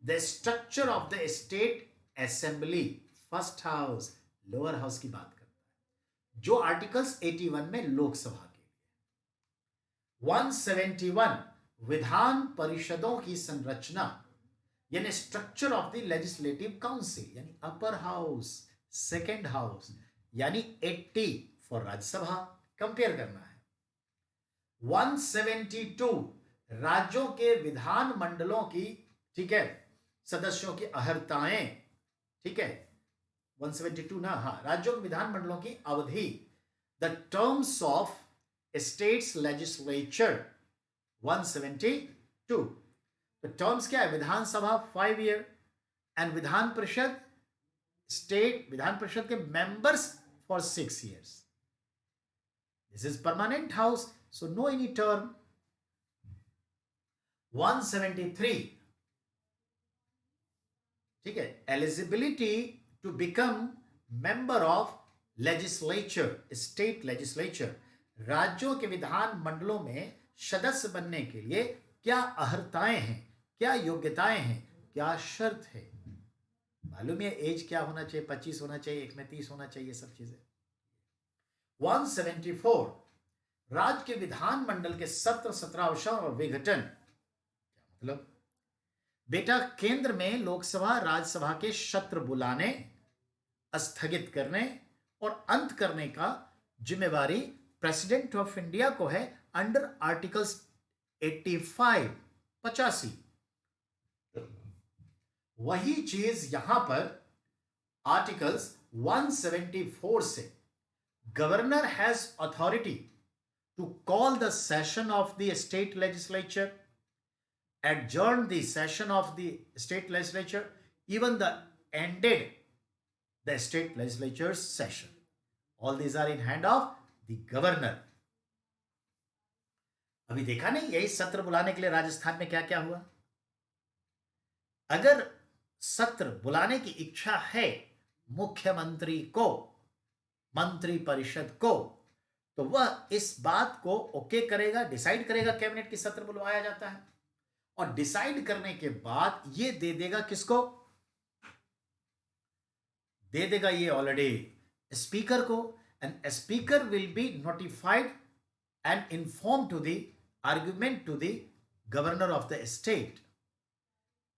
the structure of the state assembly, first house lower house की बात करता है, जो आर्टिकल्स 81 में लोकसभा के लिए। 171 विधान परिषदों की संरचना यानी structure of the legislative council यानी अपर हाउस, सेकेंड हाउस, यानी 80 फॉर राज्यसभा, कंपेयर करना है। 172 राज्यों के विधान मंडलों की, ठीक है, सदस्यों की अहर्ताएं, ठीक है 172 ना, हाँ, राज्यों के विधान मंडलों की अवधि, the terms of states legislature 172। तो टर्म्स क्या है? विधानसभा 5 year and Vidhan Parishad state Vidhan Parishad के members for 6 years. This is permanent house, so no any term. 173, ठीक है, eligibility to become member of legislature, state legislature, राज्यों के विधान मंडलों में सदस्य बनने के लिए क्या अहर्ताएं हैं, क्या योग्यताएं हैं, क्या शर्त है? मालूम है एज क्या होना चाहिए? 25 होना चाहिए, एक में 30 होना चाहिए, सब चीजें। 174 राज्य के विधान मंडल के सत्र, सत्रावसर और विघटन। क्या मतलब? बेटा केंद्र में लोकसभा राज्यसभा के सत्र बुलाने, स्थगित करने और अंत करने का जिम्मेवारी प्रेसिडेंट ऑफ इंडिया को है अंडर आर्टिकल्स 85 85। वही चीज यहां पर आर्टिकल्स 174 से governor has authority to call the session of the state legislature, adjourn the session of the state legislature, even the ended the state legislature's session. All these are in hand of the governor. अभी देखा नहीं यही सत्र बुलाने के लिए राजस्थान में क्या क्या हुआ? अगर सत्र बुलाने की इच्छा है मुख्यमंत्री को, मंत्री परिषद को, तो वह इस बात को ओके करेगा, डिसाइड करेगा कैबिनेट की सत्र बुलवाया जाता है, और डिसाइड करने के बाद ये दे देगा किसको? दे देगा ये ऑलरेडी स्पीकर को, and speaker will be notified and inform to the argument to the governor of the state,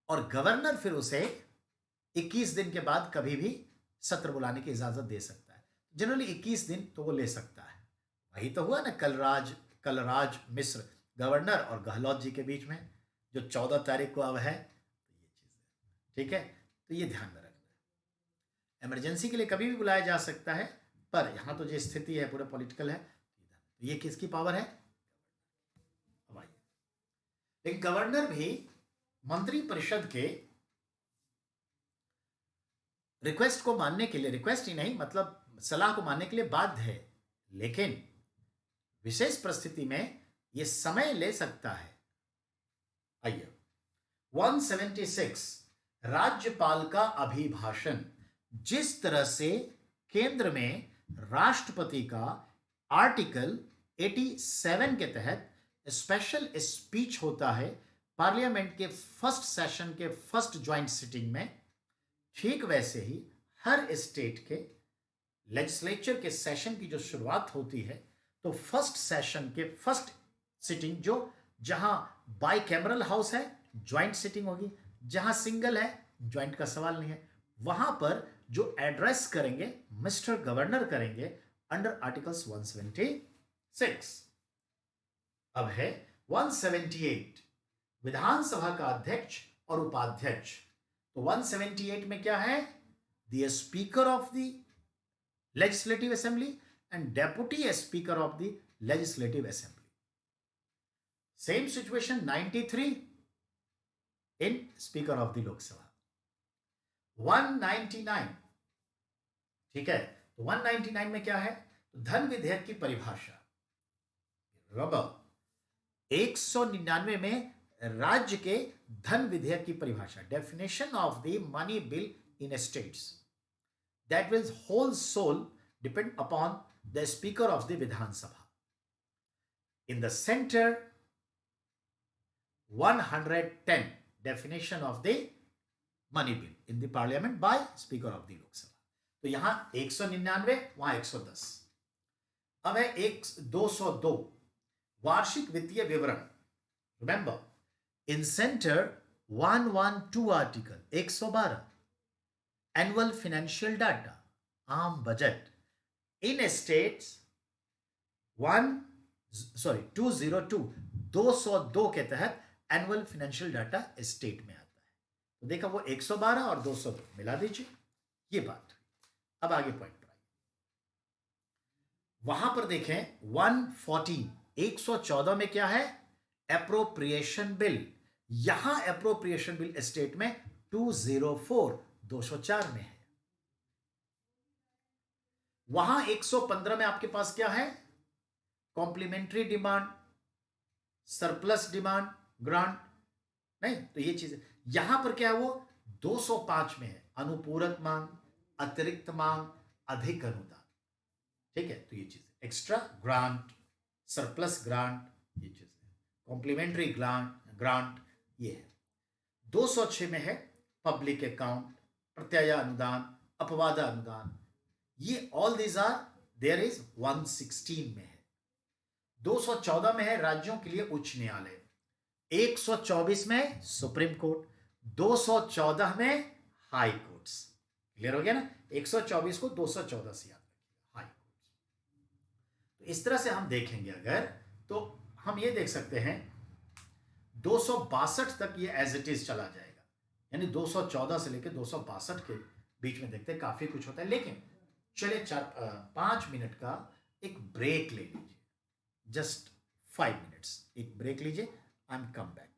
और गवर्नर फिर उसे 21 दिन के बाद कभी भी सत्र बुलाने की इजाजत दे सकता है। जनरली 21 दिन तो वो ले सकता है। वही तो हुआ ना कलराज मिश्र गवर्नर और गहलोत जी के बीच में, जो 14 तारीख को अब है। तो ये चीज है, ठीक है, तो ये ध्यान में रखना है। इमरजेंसी के लिए कभी भी बुलाया जा सकता है, पर यहां तो जो स्थिति है पूरा पॉलिटिकल है, तो ये किसकी पावर है? अब आइए, लेकिन गवर्नर भी मंत्री परिषद के रिक्वेस्ट को मानने के लिए, रिक्वेस्ट ही नहीं मतलब सलाह को मानने के लिए बाध्य है, लेकिन विशेष परिस्थिति में यह समय ले सकता है। आइए 176 राज्यपाल का अभिभाषण। जिस तरह से केंद्र में राष्ट्रपति का आर्टिकल 87 के तहत स्पेशल स्पीच होता है पार्लियामेंट के फर्स्ट सेशन के फर्स्ट ज्वाइंट सिटिंग में, ठीक वैसे ही हर स्टेट के लेजिस्लेचर के सेशन की जो शुरुआत होती है तो फर्स्ट सेशन के फर्स्ट सिटिंग जो जहां बाई कैमरल हाउस है ज्वाइंट सिटिंग होगी, जहां सिंगल है ज्वाइंट का सवाल नहीं है, वहां पर जो एड्रेस करेंगे मिस्टर गवर्नर करेंगे अंडर आर्टिकल्स 176। अब है 178 विधानसभा का अध्यक्ष और उपाध्यक्ष। तो 178 में क्या है, the speaker of the legislative assembly and deputy speaker of the legislative assembly. Same situation 93 in speaker of the Lok Sabha. 199 ठीक है, तो 199 में क्या है, धन विधेयक की परिभाषा। रबर 199 में राज्य के धन विधेयक की परिभाषा, definition of the money bill in states that will whole sole depend upon the speaker of the Vidhan Sabha. In the center 110 definition of the money bill in the parliament by speaker of the lok sabha। तो यहां 199 वहां 110। अब है 202 वार्षिक वित्तीय विवरण। Remember in centre 112 article 112 annual financial data आम budget. इन states 202 के तहत एनुअल फाइनेंशियल डाटा स्टेट में आता है। तो देखा वो 112 और 202 मिला दीजिए, ये बात। अब आगे पॉइंट पर आइए, वहां पर देखें 114 में क्या है, एप्रोप्रिएशन बिल। यहां एप्रोप्रिएशन बिल स्टेट में 204 में है। वहां 115 में आपके पास क्या है, complementary demand, surplus demand, grant नहीं, तो ये चीज यहां पर क्या है, वो 205 में है, अनुपूरक मांग, अतिरिक्त मांग, अधिक अनुदान। ठीक है, तो ये चीज एक्स्ट्रा ग्रांट, सरप्लस ग्रांट, ये चीज कॉम्प्लीमेंट्री ग्रांट ये है। 206 में है पब्लिक अकाउंट, प्रत्यय अनुदान, अपवाद अनुदान, ये all these are there is 116 में है। 214 में है राज्यों के लिए उच्च न्यायालय, 124 में सुप्रीम कोर्ट, 214 में हाई कोर्ट्स। क्लियर हो गया ना, 124 को 214 से याद रखिए, हाई कोर्ट्स। तो इस तरह से हम देखेंगे अगर, तो हम ये देख सकते हैं 262 तक ये एज इट इज चला जाएगा, यानी 214 से लेकर 262 के बीच में देखते हैं काफी कुछ होता है। लेकिन चलिए 5 मिनट का एक ब्रेक ले लीजिए, जस्ट 5 मिनट्स एक ब्रेक लीजिए, I am come back.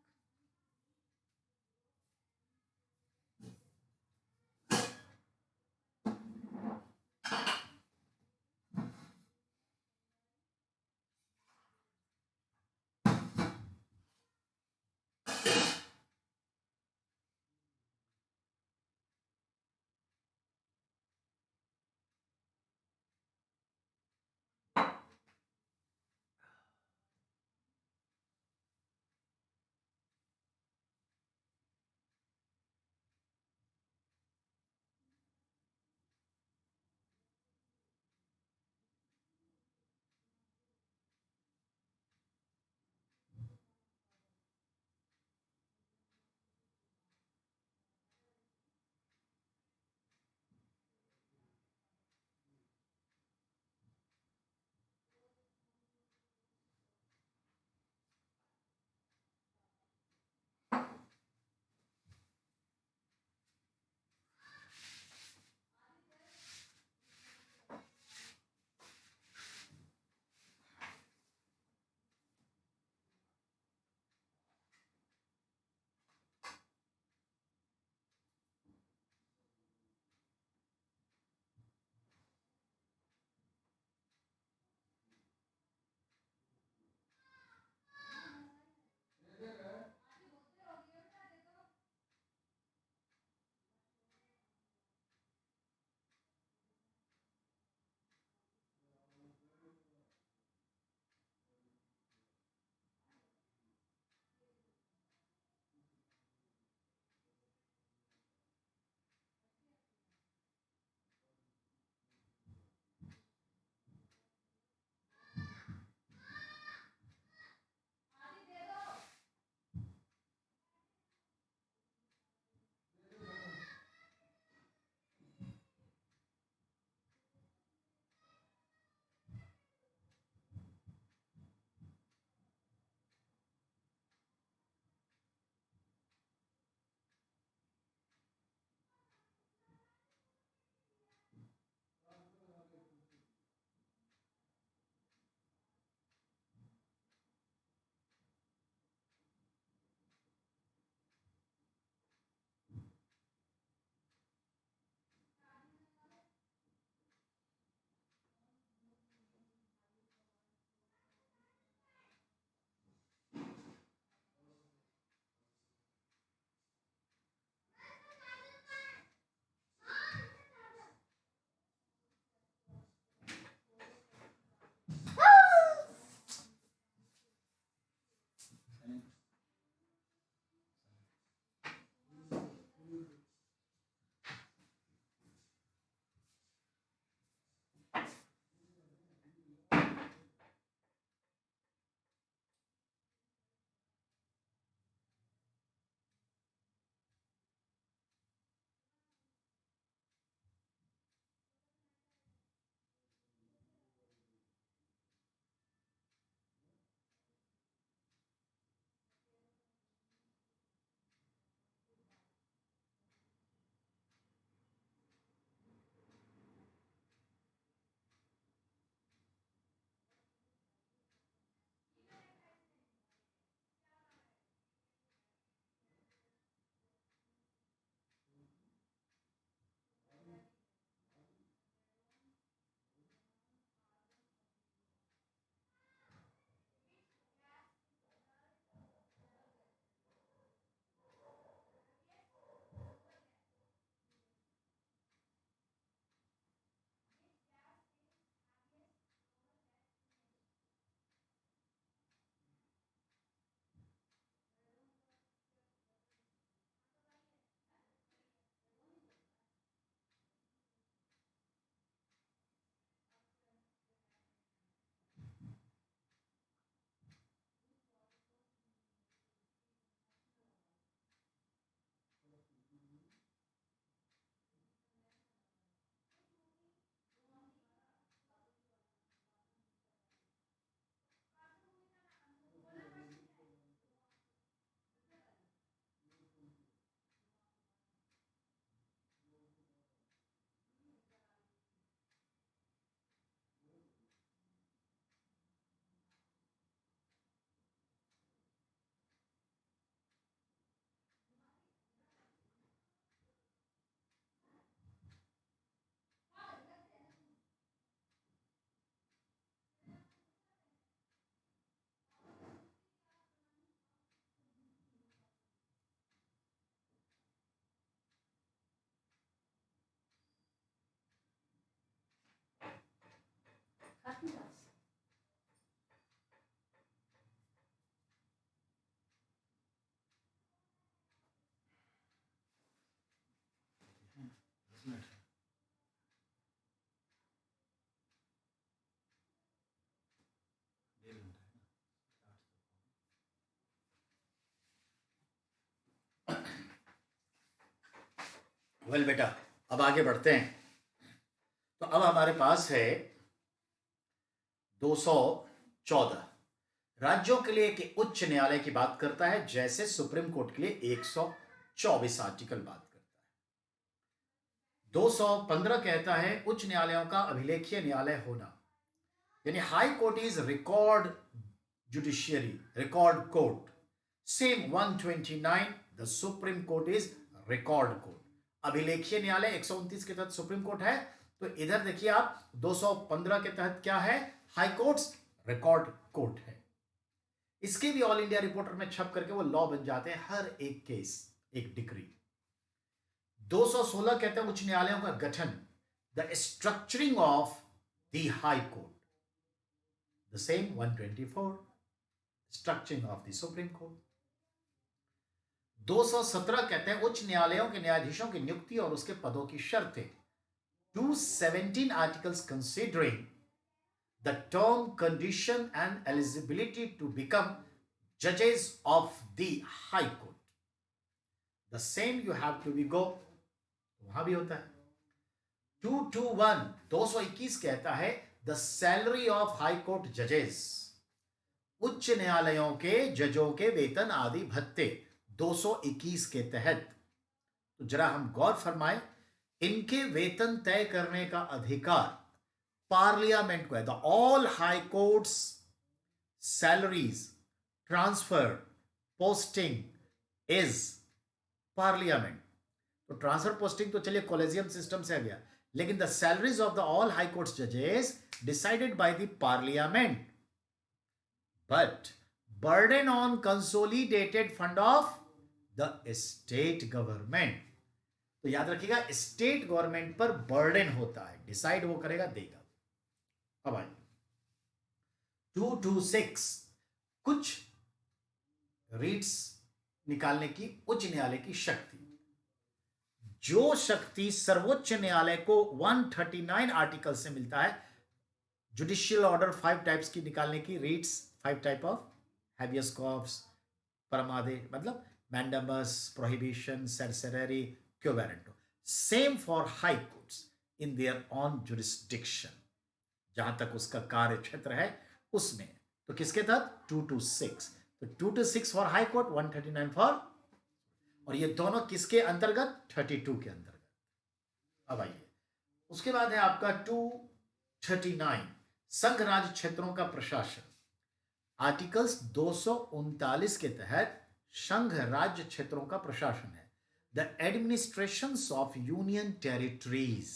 Minute well बेटा, अब आगे बढ़ते हैं। तो अब हमारे पास है 214 राज्यों के लिए एक उच्च न्यायालय की बात करता है, जैसे सुप्रीम कोर्ट के लिए 124 आर्टिकल बात करता है। 215 कहता है उच्च न्यायालयों का अभिलेखीय न्यायालय होना, यानी high court is record judiciary, record court. Same 129 the supreme court is record court. अभिलेखीय न्यायालय 129 के तहत सुप्रीम कोर्ट है, तो इधर देखिए आप 215 के तहत क्या है, हाई कोर्ट्स रिकॉर्ड कोर्ट है। इसके भी ऑल इंडिया रिपोर्टर में छप करके वो लॉ बन जाते हैं, हर एक केस एक डिग्री। 216 कहते हैं उच्च न्यायालयों का गठन, the structuring of the high court. The same 124 structuring of the supreme court. 217 कहते हैं उच्च न्यायालयों के न्यायाधीशों की नियुक्ति और उसके पदों की शर्तें। 217 articles considering the term, condition and eligibility to become judges of the high court. The same you have to be go, वहां भी होता है। 221 कहता है the salary of high court judges, उच्च न्यायालयों के जजों के वेतन आदि भत्ते 221 के तहत। तो जरा हम गौर फरमाएं, इनके वेतन तय करने का अधिकार पार्लियामेंट को है। The all high courts salaries, transfer, posting is Parliament. तो ट्रांसफर पोस्टिंग तो चलिए कॉलेजियम सिस्टम से आ गया, लेकिन the salaries of the all high courts जजेस decided by the Parliament, but burden on consolidated fund of the state government. तो याद रखिएगा, स्टेट गवर्नमेंट पर बर्डन होता है, डिसाइड वो करेगा, देगा। अब आइए 226 कुछ रीट्स निकालने की उच्च न्यायालय की शक्ति। जो शक्ति सर्वोच्च न्यायालय को 139 आर्टिकल से मिलता है, जुडिशियल ऑर्डर 5 टाइप्स की निकालने की, writs 5 type of, habeas corpus, परमादे मतलब mandamus, prohibition, certiorari, quo warranto. Same for high courts in their own jurisdiction, जहां तक उसका कार्य क्षेत्र है उसमें। तो किसके तहत 226, तो 226 फॉर हाई कोर्ट, 139 फॉर, और ये दोनों किसके अंतर्गत, 32 के अंतर्गत। अब आइए उसके बाद है आपका 239 संघ राज्य क्षेत्रों का प्रशासन। आर्टिकल्स 239 के तहत संघ राज्य क्षेत्रों का प्रशासन है। The administrations of union territories,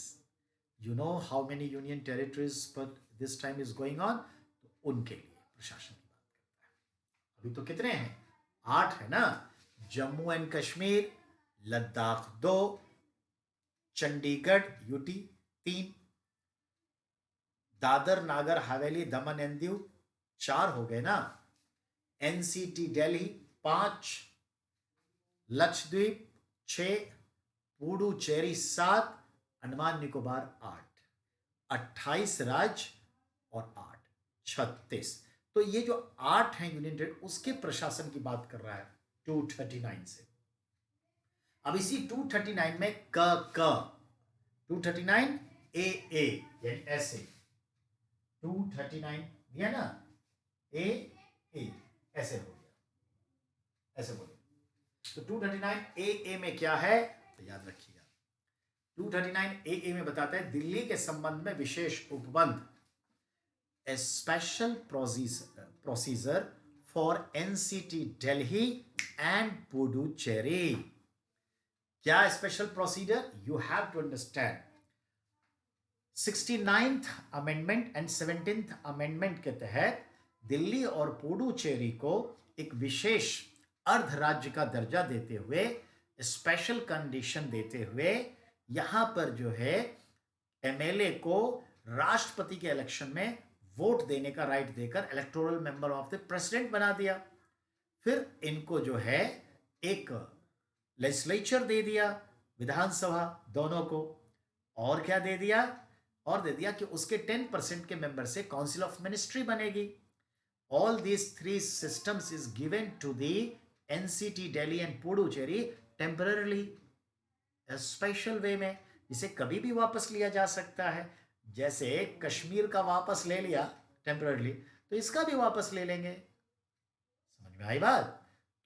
you know how many union territories but this time is going on, तो उनके लिए प्रशासन की बात करता है। अभी तो कितने हैं, 8 है ना, Jammu and Kashmir, Ladakh 2, Chandigarh UT 3, Dadar Nagar Haveli Daman and Diu 4 हो गए ना, एनसीटी दिल्ली 5, लक्षद्वीप 6, पुडुचेरी 7, अंडमान निकोबार 8, 28 राज्य और 8, 36। तो ये जो 8 हैं यूनियन टेरिटरी, उसके प्रशासन की बात कर रहा है 239 से। अब इसी 239 में क 239 ए यानी ऐसे 239 दिया ना, ए ऐसे हो गया, ऐसे बोलिए। तो 239 ए में क्या है, तो याद रखिएगा 239 ए में बताता है दिल्ली के संबंध में विशेष उपबंध, a special procedure for NCT Delhi and Puducherry. क्या special procedure, you have to understand 69th amendment and 17th amendment के तहत दिल्ली और पुडुचेरी को एक विशेष अर्ध राज्य का दर्जा देते हुए, स्पेशल कंडीशन देते हुए, यहां पर जो है एमएलए को राष्ट्रपति के इलेक्शन में वोट देने का राइट देकर electoral member of the president बना दिया। फिर इनको जो है एक लेजिस्लेचर दे दिया, विधानसभा दोनों को, और क्या दे दिया? और दे दिया कि उसके 10% के मेंबर से काउंसिल ऑफ मिनिस्ट्री बनेगी. All these three systems is given to the NCT Delhi and Puducherry temporarily, special way में, इसे कभी भी वापस लिया जा सकता है. जैसे कश्मीर का वापस ले लिया टेम्पररली, तो इसका भी वापस ले लेंगे. समझ में आई बात?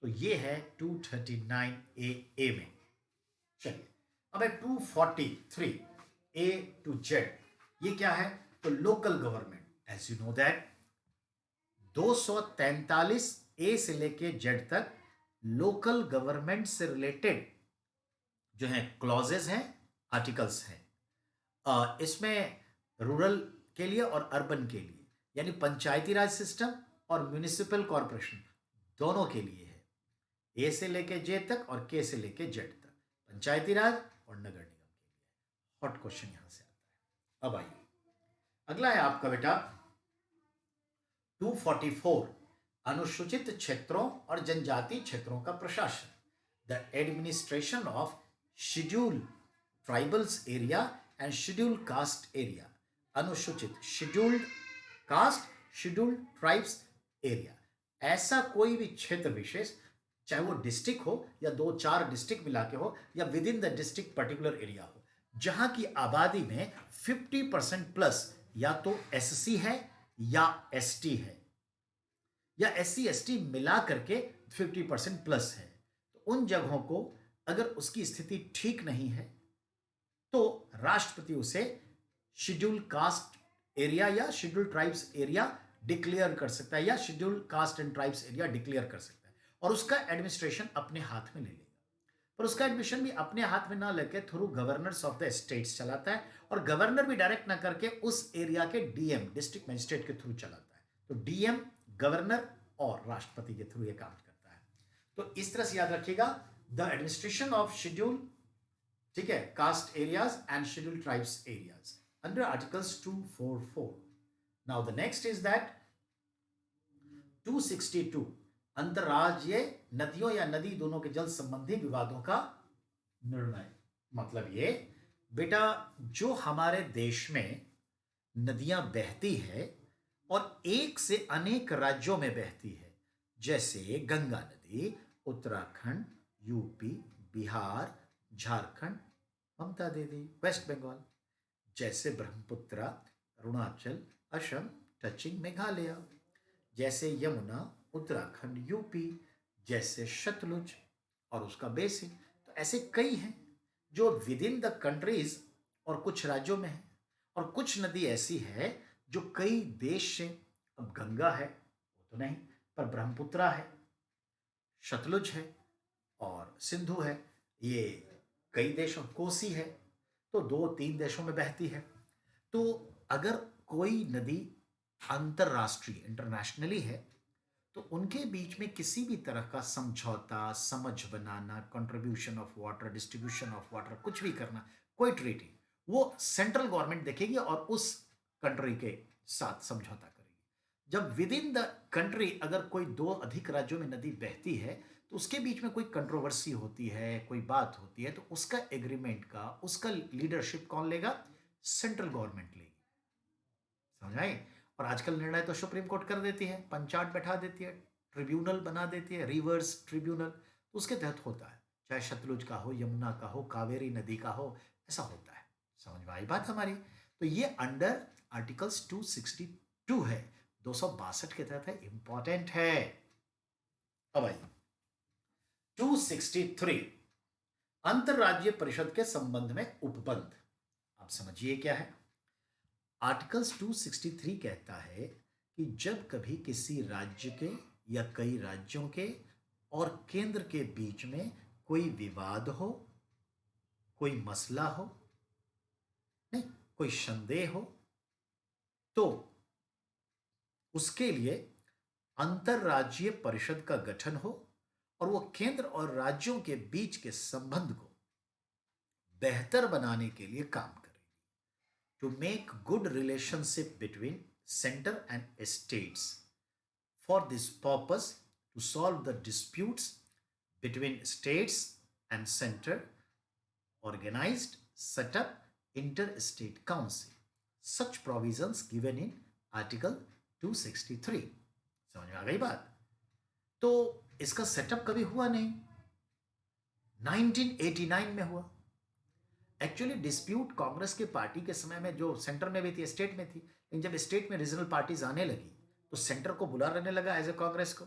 तो ये है 239 ए में. चलिए अब है 243 ए टू जेड. ये क्या है? तो local government. As you know that 243 A से लेके जेड तक लोकल गवर्नमेंट से रिलेटेड जो है क्लॉजेज हैं, आर्टिकल्स हैं. इसमें रूरल के लिए और अर्बन के लिए, यानी पंचायती राज सिस्टम और म्यूनिसिपल कॉरपोरेशन दोनों के लिए है. ए से लेके जे तक और के से लेके जेड तक, पंचायती राज और नगर निगम के लिए. हॉट क्वेश्चन यहां से आता है. अब आइए अगला है आपका बेटा 244 अनुसूचित क्षेत्रों और जनजाति क्षेत्रों का प्रशासन. The administration of schedule tribals area and schedule caste area. अनुसूचित, scheduled caste, scheduled tribes area. ऐसा कोई भी क्षेत्र विशेष, चाहे वो डिस्ट्रिक्ट हो या 2-4 डिस्ट्रिक्ट मिला के हो या with in the district particular area हो, जहां की आबादी में 50% प्लस या तो एससी है या एसटी है या एससी एसटी मिला करके 50% प्लस है, तो उन जगहों को अगर उसकी स्थिति ठीक नहीं है तो राष्ट्रपति उसे शेड्यूल कास्ट एरिया या शेड्यूल ट्राइब्स एरिया डिक्लेयर कर सकता है या schedule caste and tribes area declare कर सकता है, और उसका एडमिनिस्ट्रेशन अपने हाथ में ले लेगा. पर उसका एडमिशन भी अपने हाथ में ना लेके through governors of the states चलाता है, और गवर्नर भी डायरेक्ट ना करके उस एरिया के डीएम, डिस्ट्रिक्ट मजिस्ट्रेट के थ्रू चलाता है. तो डीएम, गवर्नर और राष्ट्रपति के थ्रू ये काम करता है. तो इस तरह से याद रखिएगा, द एडमिनिस्ट्रेशन ऑफ शेड्यूल, ठीक है, caste areas and schedule tribes areas under articles 244. Now the next is that 262 अंतरराज्यीय नदियों या नदी दोनों के जल संबंधी विवादों का निर्णय. मतलब ये बेटा, जो हमारे देश में नदियां बहती है और एक से अनेक राज्यों में बहती है, जैसे गंगा नदी उत्तराखंड, यूपी, बिहार, झारखंड, ममता दीदी वेस्ट बंगाल, जैसे ब्रह्मपुत्रा अरुणाचल, असम टचिंग मेघालय, जैसे यमुना उत्तराखंड यूपी, जैसे सतलुज और उसका बेसिन. तो ऐसे कई हैं जो विद इन द कंट्रीज और कुछ राज्यों में है, और कुछ नदी ऐसी है जो कई देश से, अब गंगा है वो तो नहीं, पर ब्रह्मपुत्रा है, सतलुज है और सिंधु है, ये कई देशों, कोसी है, तो 2-3 देशों में बहती है. तो अगर कोई नदी अंतरराष्ट्रीय, इंटरनेशनली है, तो उनके बीच में किसी भी तरह का समझौता, समझ बनाना, contribution of water, distribution of water, कुछ भी करना, कोई ट्रीटी, वो सेंट्रल गवर्नमेंट देखेगी और उस कंट्री के साथ समझौता करेगी. जब विद इन द कंट्री अगर कोई 2 अधिक राज्यों में नदी बहती है, तो उसके बीच में कोई कंट्रोवर्सी होती है, कोई बात होती है, तो उसका एग्रीमेंट का, उसका लीडरशिप कौन लेगा? सेंट्रल गवर्नमेंट लेगी. समझ आए? और आजकल निर्णय तो सुप्रीम कोर्ट कर देती है, पंचायत बैठा देती है, ट्रिब्यूनल बना देती है, रिवर्स ट्रिब्यूनल, तो उसके तहत होता है, चाहे सतलुज का हो, यमुना का हो, कावेरी नदी का हो, ऐसा होता है. समझ में आई बात हमारी? तो ये अंडर आर्टिकल्स 262 है, 262 के तहत है, इंपॉर्टेंट है. अब आइए 263 अंतरराज्यीय परिषद के संबंध में उपबंध. आप समझिए क्या है. आर्टिकल्स 263 कहता है कि जब कभी किसी राज्य के या कई राज्यों के और केंद्र के बीच में कोई विवाद हो, कोई मसला हो, नहीं, कोई संदेह हो, तो उसके लिए अंतरराज्यीय परिषद का गठन हो और वो केंद्र और राज्यों के बीच के संबंध को बेहतर बनाने के लिए काम करेगी. To make good relationship between center and states. For this purpose, to solve the disputes between states and center, organized, set up inter-state council. Such provisions given in Article 263. समझ में आ गई बात? तो इसका सेटअप कभी हुआ नहीं, 1989 में हुआ। एक्चुअली डिस्प्यूट कांग्रेस के पार्टी के समय में, जो सेंटर में भी थी, स्टेट में थी, लेकिन जब स्टेट में रीजनल पार्टीज आने लगी तो सेंटर को बुला रहने लगा एज ए कांग्रेस को,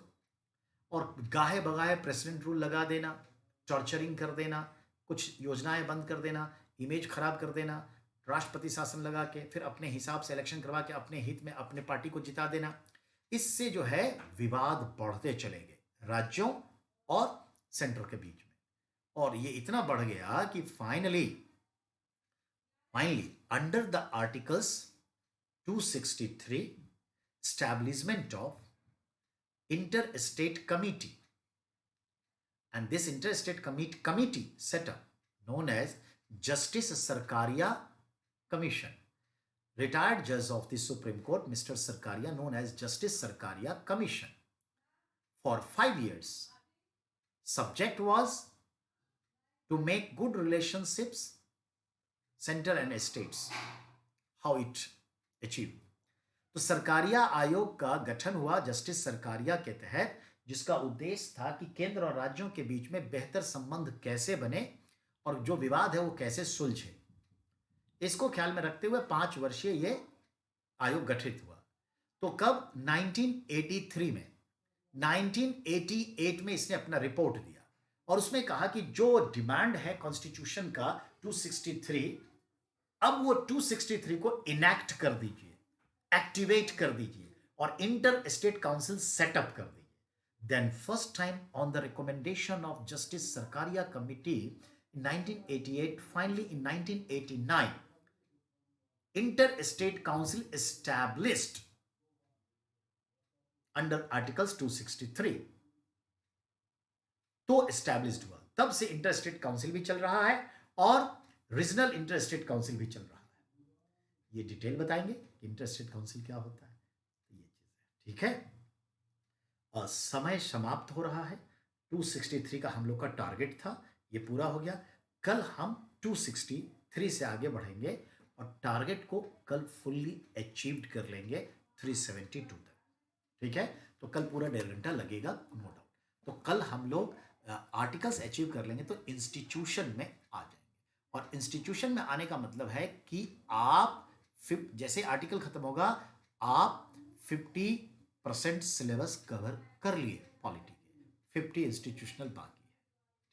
और गाहे बगाहे प्रेसिडेंट रूल लगा देना, टॉर्चरिंग कर देना, कुछ योजनाएं बंद कर देना, इमेज खराब कर देना, राष्ट्रपति शासन लगा के फिर अपने हिसाब से इलेक्शन करवा के अपने हित में अपने पार्टी को जिता देना। इससे जो है विवाद बढ़ते चले गए राज्यों और सेंटर के बीच में, और ये इतना बढ़ गया कि finally under the articles 263, establishment of interstate committee, and this interstate committee set up known as Justice Sarkaria Commission. Retired judge of the Supreme Court, Mr. Sarkaria, known as Justice Sarkaria Commission, for 5 years. Subject was to make good relationships center and states. How it achieved? तो सरकारिया आयोग का गठन हुआ justice Sarkaria के तहत, जिसका उद्देश्य था कि केंद्र और राज्यों के बीच में बेहतर संबंध कैसे बने और जो विवाद है वो कैसे सुलझे। इसको ख्याल में रखते हुए 5 वर्षीय ये आयोग गठित हुआ। तो कब? 1983 में, 1988 में इसने अपना रिपोर्ट दिया और उसमें कहा कि जो डिमांड है कॉन्स्टिट्यूशन का 263, अब वो 263 को इनैक्ट कर दीजिए, एक्टिवेट कर दीजिए और इंटर स्टेट काउंसिल सेटअप कर दीजिए। Then first time on the recommendation of justice Sarkaria committee in 1988, finally in 1989, inter-state council established under articles 263. तो established हुआ, तब से इंटर-स्टेट काउंसिल भी चल रहा है और रीजनल इंटर-स्टेट काउंसिल भी चल रहा है। ये डिटेल बताएंगे कि इंटर-स्टेट काउंसिल क्या होता है, ये चीज है, ठीक है। और समय समाप्त हो रहा है। 263 का हम लोग का टारगेट था, ये पूरा हो गया। कल हम 263 से आगे बढ़ेंगे और टारगेट को कल फुल्ली अचीव्ड कर लेंगे 372 तक, ठीक है। तो कल पूरा 1.5 घंटा लगेगा, नो डाउट। तो कल हम लोग आर्टिकल्स अचीव कर लेंगे तो इंस्टीट्यूशन में आ जाएंगे, और इंस्टीट्यूशन में आने का मतलब है कि आप जैसे आर्टिकल खत्म होगा आप 50% सिलेबस कवर कर लिए पॉलिटी के, 50 इंस्टीट्यूशनल बाकी है,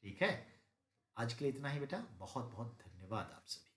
ठीक है। आज के लिए इतना ही बेटा, बहुत बहुत धन्यवाद आप सभी।